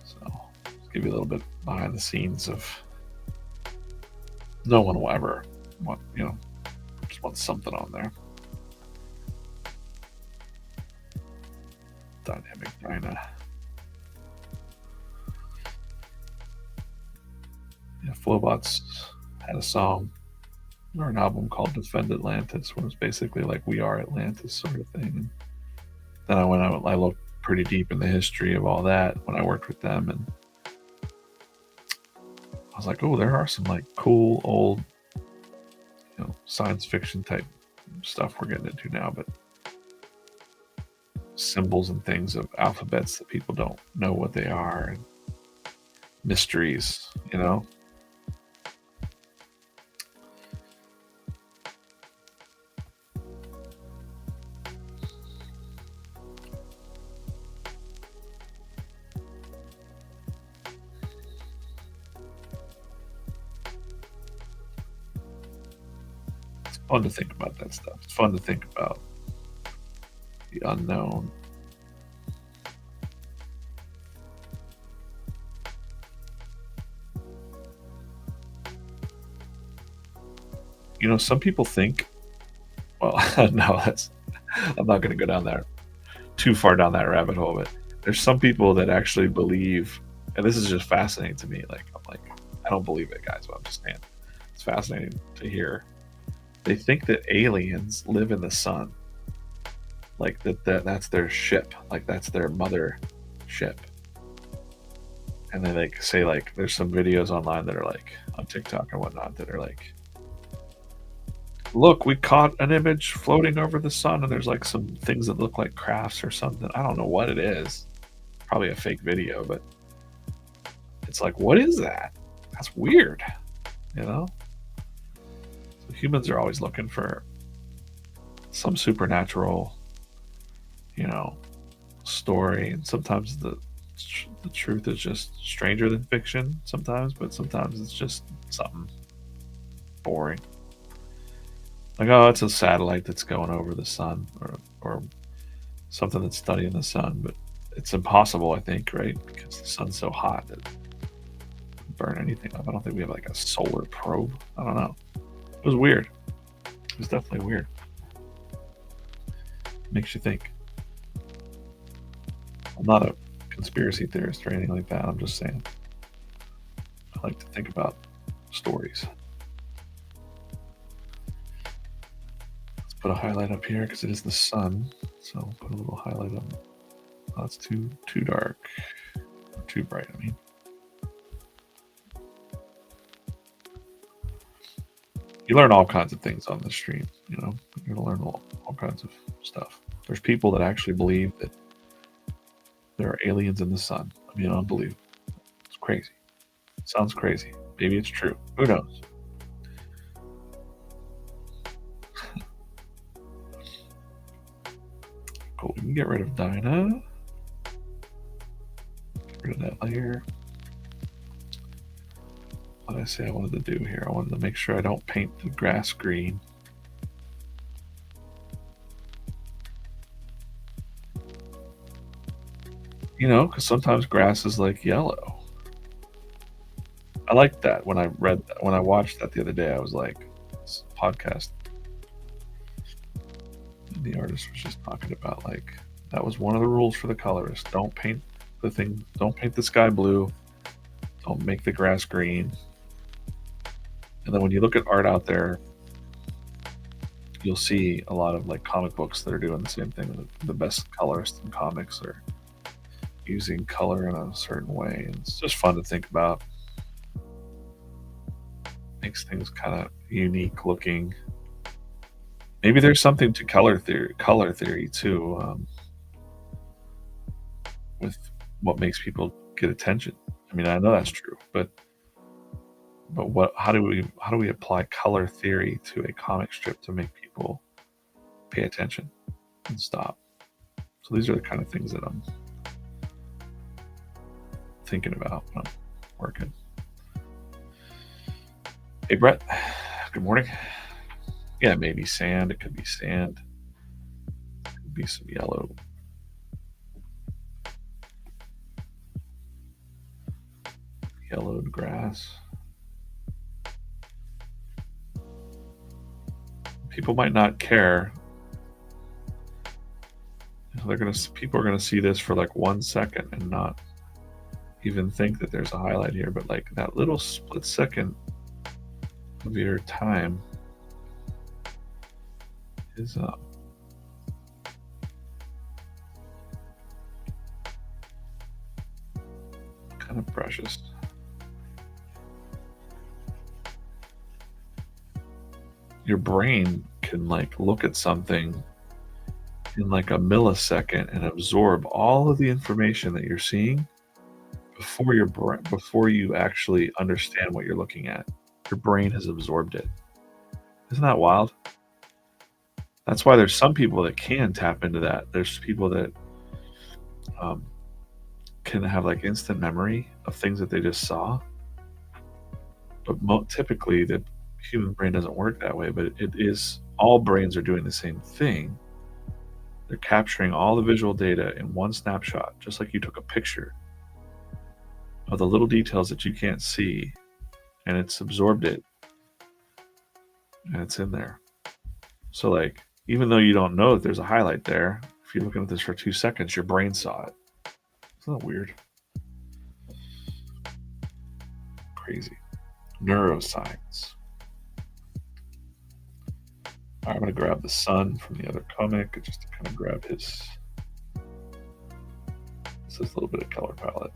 So just give you a little bit behind the scenes of. No one will ever want, just want something on there. Dynamic Dyna. Yeah, Flowbots had a song or an album called Defend Atlantis, where it was basically like We Are Atlantis sort of thing. And then I went out, I looked pretty deep in the history of all that when I worked with them, and I was like, oh, there are some like cool old, science fiction type stuff we're getting into now, but symbols and things of alphabets that people don't know what they are, and mysteries, It's fun to think about that stuff. It's fun to think about the unknown. Some people think, well, no, I'm not going to go down there too far down that rabbit hole, but there's some people that actually believe, and this is just fascinating to me. Like, I'm like, I don't believe it, guys, but I'm just saying, it's fascinating to hear. They think that aliens live in the sun, like that's their ship, like that's their mother ship. And then they say, like, there's some videos online that are like on TikTok and whatnot that are like, look, we caught an image floating over the sun, and there's like some things that look like crafts or something. I don't know what it is. Probably a fake video, but it's like, what is that? That's weird, So humans are always looking for some supernatural, story, and sometimes the truth is just stranger than fiction sometimes, but sometimes it's just something boring. Like, oh, it's a satellite that's going over the sun, or something that's studying the sun, but it's impossible, I think, right? Because the sun's so hot that it can burn anything up. I don't think we have like a solar probe. I don't know. It was weird. It was definitely weird. Makes you think. I'm not a conspiracy theorist or anything like that. I'm just saying I like to think about stories. Let's put a highlight up here because it is the sun. So put a little highlight up. Oh, it's too dark. too bright. I mean, you learn all kinds of things on the stream. You know, you're gonna learn all kinds of stuff. There's people that actually believe that there are aliens in the sun. I mean, unbelievable. It's crazy. It sounds crazy. Maybe it's true. Who knows? Cool. We can get rid of Dinah. Get rid of that layer. What did I say I wanted to do here? I wanted to make sure I don't paint the grass green. You know, because sometimes grass is like yellow. I liked that when I watched that the other day. I was like, this podcast. And the artist was just talking about like that was one of the rules for the colorist. Don't paint the sky blue. Don't make the grass green. And then when you look at art out there, you'll see a lot of like comic books that are doing the same thing. The best colorists in comics are using color in a certain way. And it's just fun to think about. Makes things kind of unique looking. Maybe there's something to color theory too, with what makes people get attention. I mean, I know that's true, but how do we apply color theory to a comic strip to make people pay attention and stop? So these are the kind of things that I'm thinking about when I'm working. Hey Brett, good morning. Yeah, maybe sand. It could be sand. It could be some yellowed grass. People might not care. People are gonna see this for like 1 second and not even think that there's a highlight here, but like that little split second of your time is kind of precious. Your brain can like look at something in like a millisecond and absorb all of the information that you're seeing before you actually understand what you're looking at. Your brain has absorbed it. Isn't that wild? That's why there's some people that can tap into that. There's people that can have like instant memory of things that they just saw. But typically, the human brain doesn't work that way. But it is, all brains are doing the same thing. They're capturing all the visual data in one snapshot, just like you took a picture of the little details that you can't see, and it's absorbed it, and it's in there. So like, even though you don't know that there's a highlight there, if you're looking at this for 2 seconds, your brain saw it. Isn't that weird? Crazy. Neuroscience. All right, I'm going to grab the sun from the other comic just to kind of grab his. This is a little bit of color palette.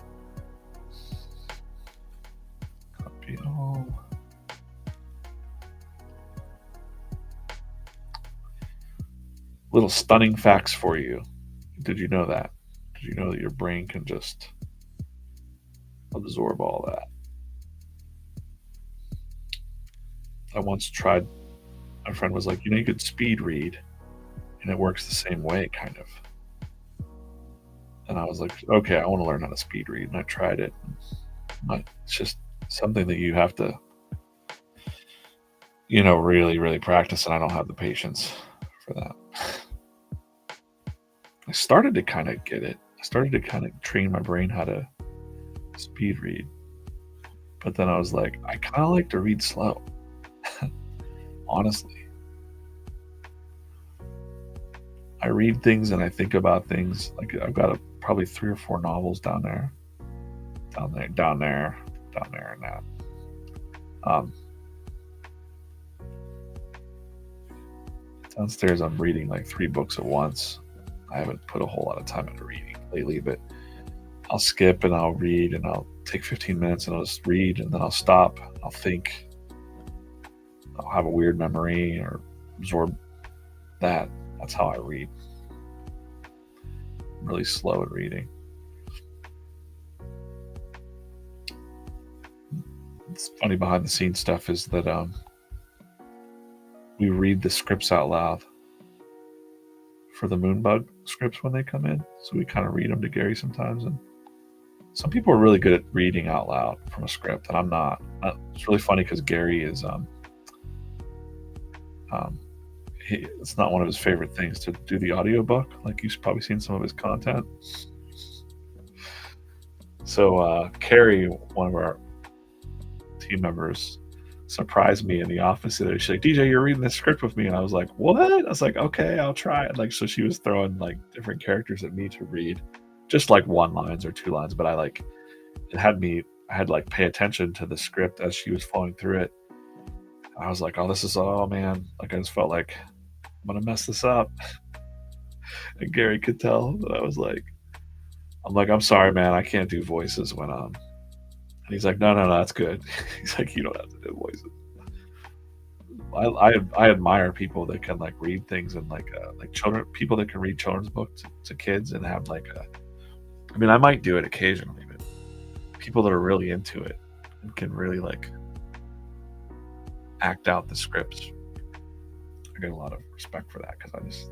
Copy all. Little stunning facts for you. Did you know that? Did you know that your brain can just absorb all that? I once tried, my friend was like, you could speed read and it works the same way, kind of. And I was like, okay, I want to learn how to speed read. And I tried it. It's just something that you have to, really, really practice. And I don't have the patience for that. I started to kind of get it. I started to kind of train my brain how to speed read. But then I was like, I kind of like to read slow. Honestly. I read things and I think about things. Like I've got probably 3 or 4 novels down there, and that. Downstairs I'm reading like 3 books at once. I haven't put a whole lot of time into reading lately, but I'll skip and I'll read and I'll take 15 minutes and I'll just read and then I'll stop. I'll think. I'll have a weird memory or absorb that. That's how I read. I'm really slow at reading. It's funny, behind the scenes stuff is that we read the scripts out loud for the Moonbug scripts when they come in. So we kind of read them to Gary sometimes. And some people are really good at reading out loud from a script, and I'm not. It's really funny because Gary is it's not one of his favorite things to do the audiobook. Like, you've probably seen some of his content. So Carrie, one of our team members, surprised me in the office today. She's like, DJ, you're reading this script with me. And I was like, what? I was like, okay, I'll try it. Like, so she was throwing like different characters at me to read, just like 1 lines or 2 lines. But I had to like pay attention to the script as she was flowing through it. I was like, oh man. Like, I just felt like I'm going to mess this up. And Gary could tell that I'm sorry, man. I can't do voices when and he's like, no, that's good. He's like, you don't have to do voices. I admire people that can like read things and like people that can read children's books to kids and have like I might do it occasionally, but people that are really into it and can really like act out the scripts, I get a lot of respect for that, because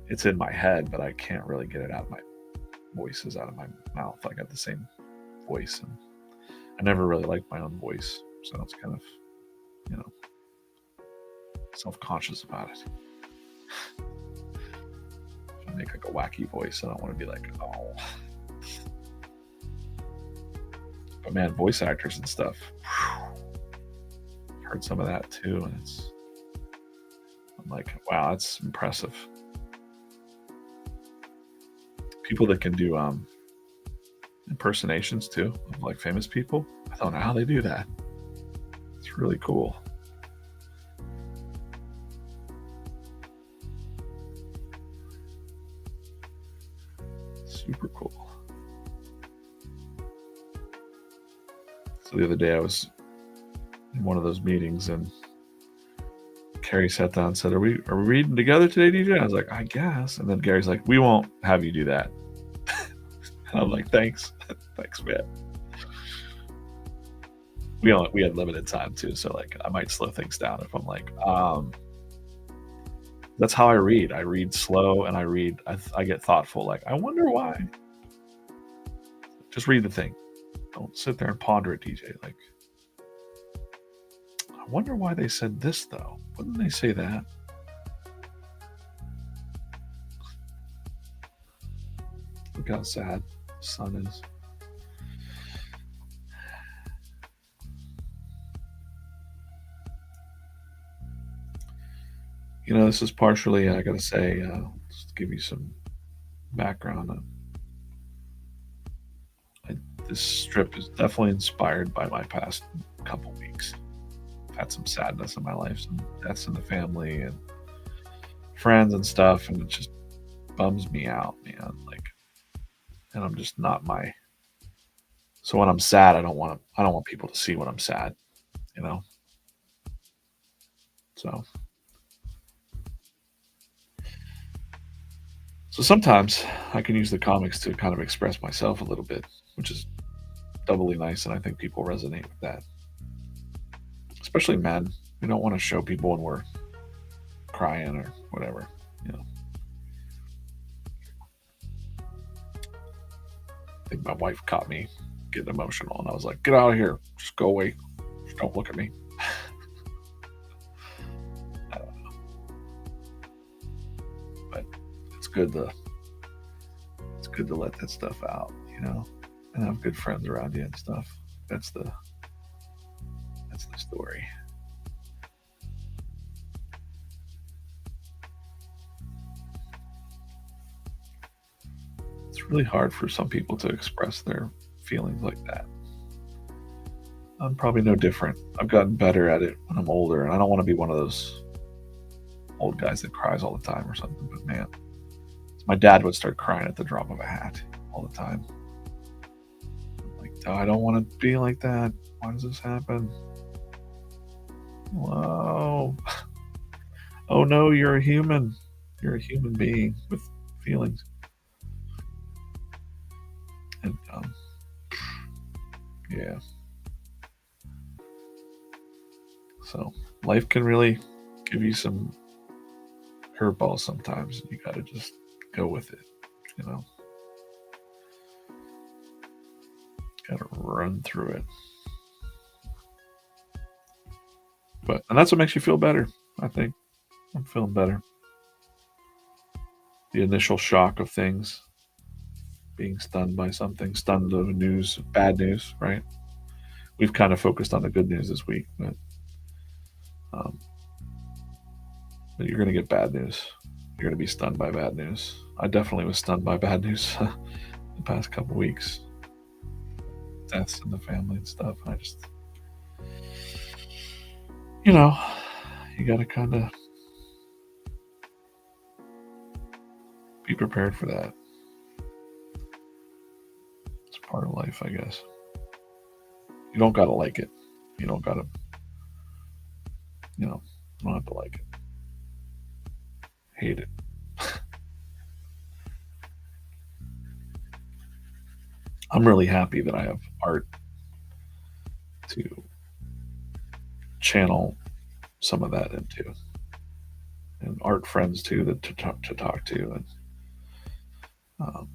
it's in my head, but I can't really get it out of my voices out of my mouth. I got the same voice, and I never really liked my own voice, so it's kind of, self-conscious about it. If I make like a wacky voice, I don't want to be like, oh. But man, voice actors and stuff, heard some of that too, and I'm like, wow, that's impressive. People that can do impersonations too of like famous people. I don't know how they do that. It's really cool. Super cool. So the other day I was in one of those meetings and Carrie sat down and said, are we reading together today, DJ? I was like, I guess. And then Gary's like, we won't have you do that. And I'm like, thanks. Thanks, man. We had limited time too, so like I might slow things down if I'm like, that's how I read. I read slow and I get thoughtful. Like, I wonder why. Just read the thing. Don't sit there and ponder it, DJ. Like, I wonder why they said this though. Wouldn't they say that? Look how sad the sun is. This is partially, I gotta say, just to give you some background. This strip is definitely inspired by my past couple weeks. I've had some sadness in my life, some deaths in the family and friends and stuff, and it just bums me out, man. Like, and I'm just not so when I'm sad, I don't want people to see when I'm sad, So sometimes I can use the comics to kind of express myself a little bit, which is doubly nice, and I think people resonate with that. Especially men. We don't want to show people when we're crying or whatever, I think my wife caught me getting emotional, and I was like, get out of here. Just go away. Just don't look at me. I don't know. But it's good to let that stuff out, and have good friends around you and stuff. That's the story. It's really hard for some people to express their feelings like that. I'm probably no different. I've gotten better at it when I'm older, and I don't want to be one of those old guys that cries all the time or something, but man, my dad would start crying at the drop of a hat all the time. Oh, I don't want to be like that. Why does this happen? Whoa. Oh no, you're a human. You're a human being with feelings. And yeah. So life can really give you some curveballs sometimes, and you got to just go with it. You know, got to run through it. And that's what makes you feel better. I think I'm feeling better. The initial shock of things, being stunned by something, stunned of news, bad news, right? We've kind of focused on the good news this week, um, but you're going to get bad news. You're going to be stunned by bad news. I definitely was stunned by bad news the past couple weeks. Deaths in the family and stuff. I just, you know, you got to kind of be prepared for that. It's part of life, I guess. You don't got to like it. You don't got to, you don't have to like it. Hate it. I'm really happy that I have art to channel some of that into, and art friends too that to talk to, and um,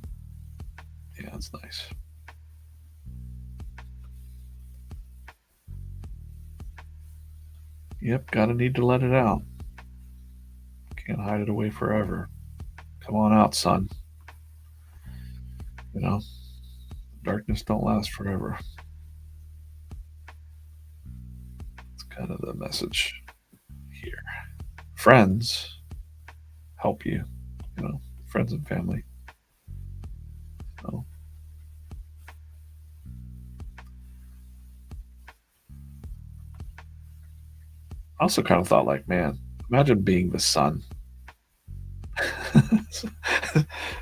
yeah, it's nice. Yep, gotta need to let it out. Can't hide it away forever. Come on out, son. You know, darkness don't last forever. It's kind of the message here. Friends help you, friends and family. So I also kind of thought, like, man, imagine being the sun.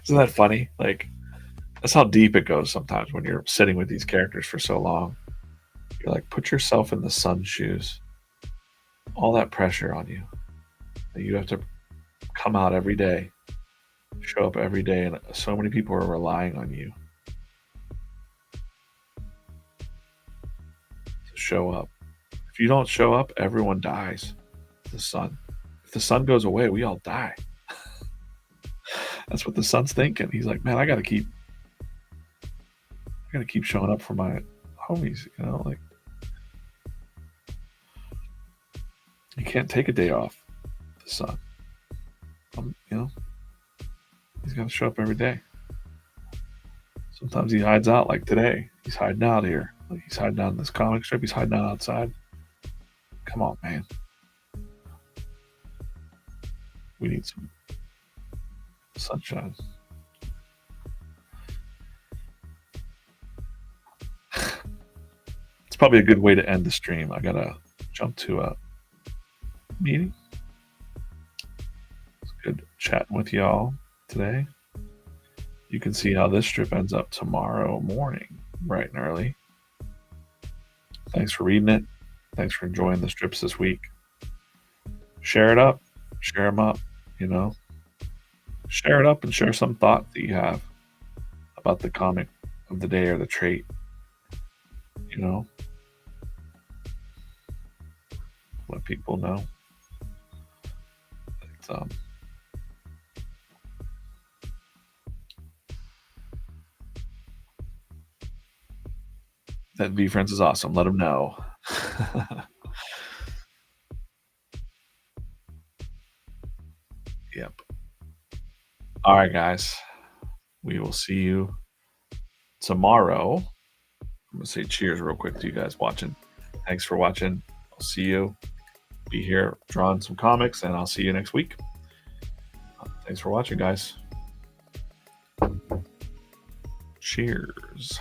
Isn't that funny? Like, that's how deep it goes sometimes when you're sitting with these characters for so long. You're like, put yourself in the sun's shoes. All that pressure on you that you have to come out every day, show up every day, and so many people are relying on you to show up. If you don't show up, everyone dies. The sun. If the sun goes away, we all die. That's what the sun's thinking. He's like, man, I gotta keep showing up for my homies. Like, you can't take a day off. The sun. He's got to show up every day. Sometimes he hides out, like today. He's hiding out here. Like, he's hiding out in this comic strip. He's hiding out outside. Come on, man. We need some sunshine. It's probably a good way to end the stream. I gotta jump to a meeting. It's good chatting with y'all today. You can see how this strip ends up tomorrow morning, bright and early. Thanks for reading it. Thanks for enjoying the strips this week. Share it up. Share them up, Share it up and share some thought that you have about the comic of the day or the trait. Let people know. That VeeFriends is awesome. Let them know. Yep. All right, guys. We will see you tomorrow. I'm going to say cheers real quick to you guys watching. Thanks for watching. I'll see you. Be here drawing some comics, and I'll see you next week. Thanks for watching, guys. Cheers.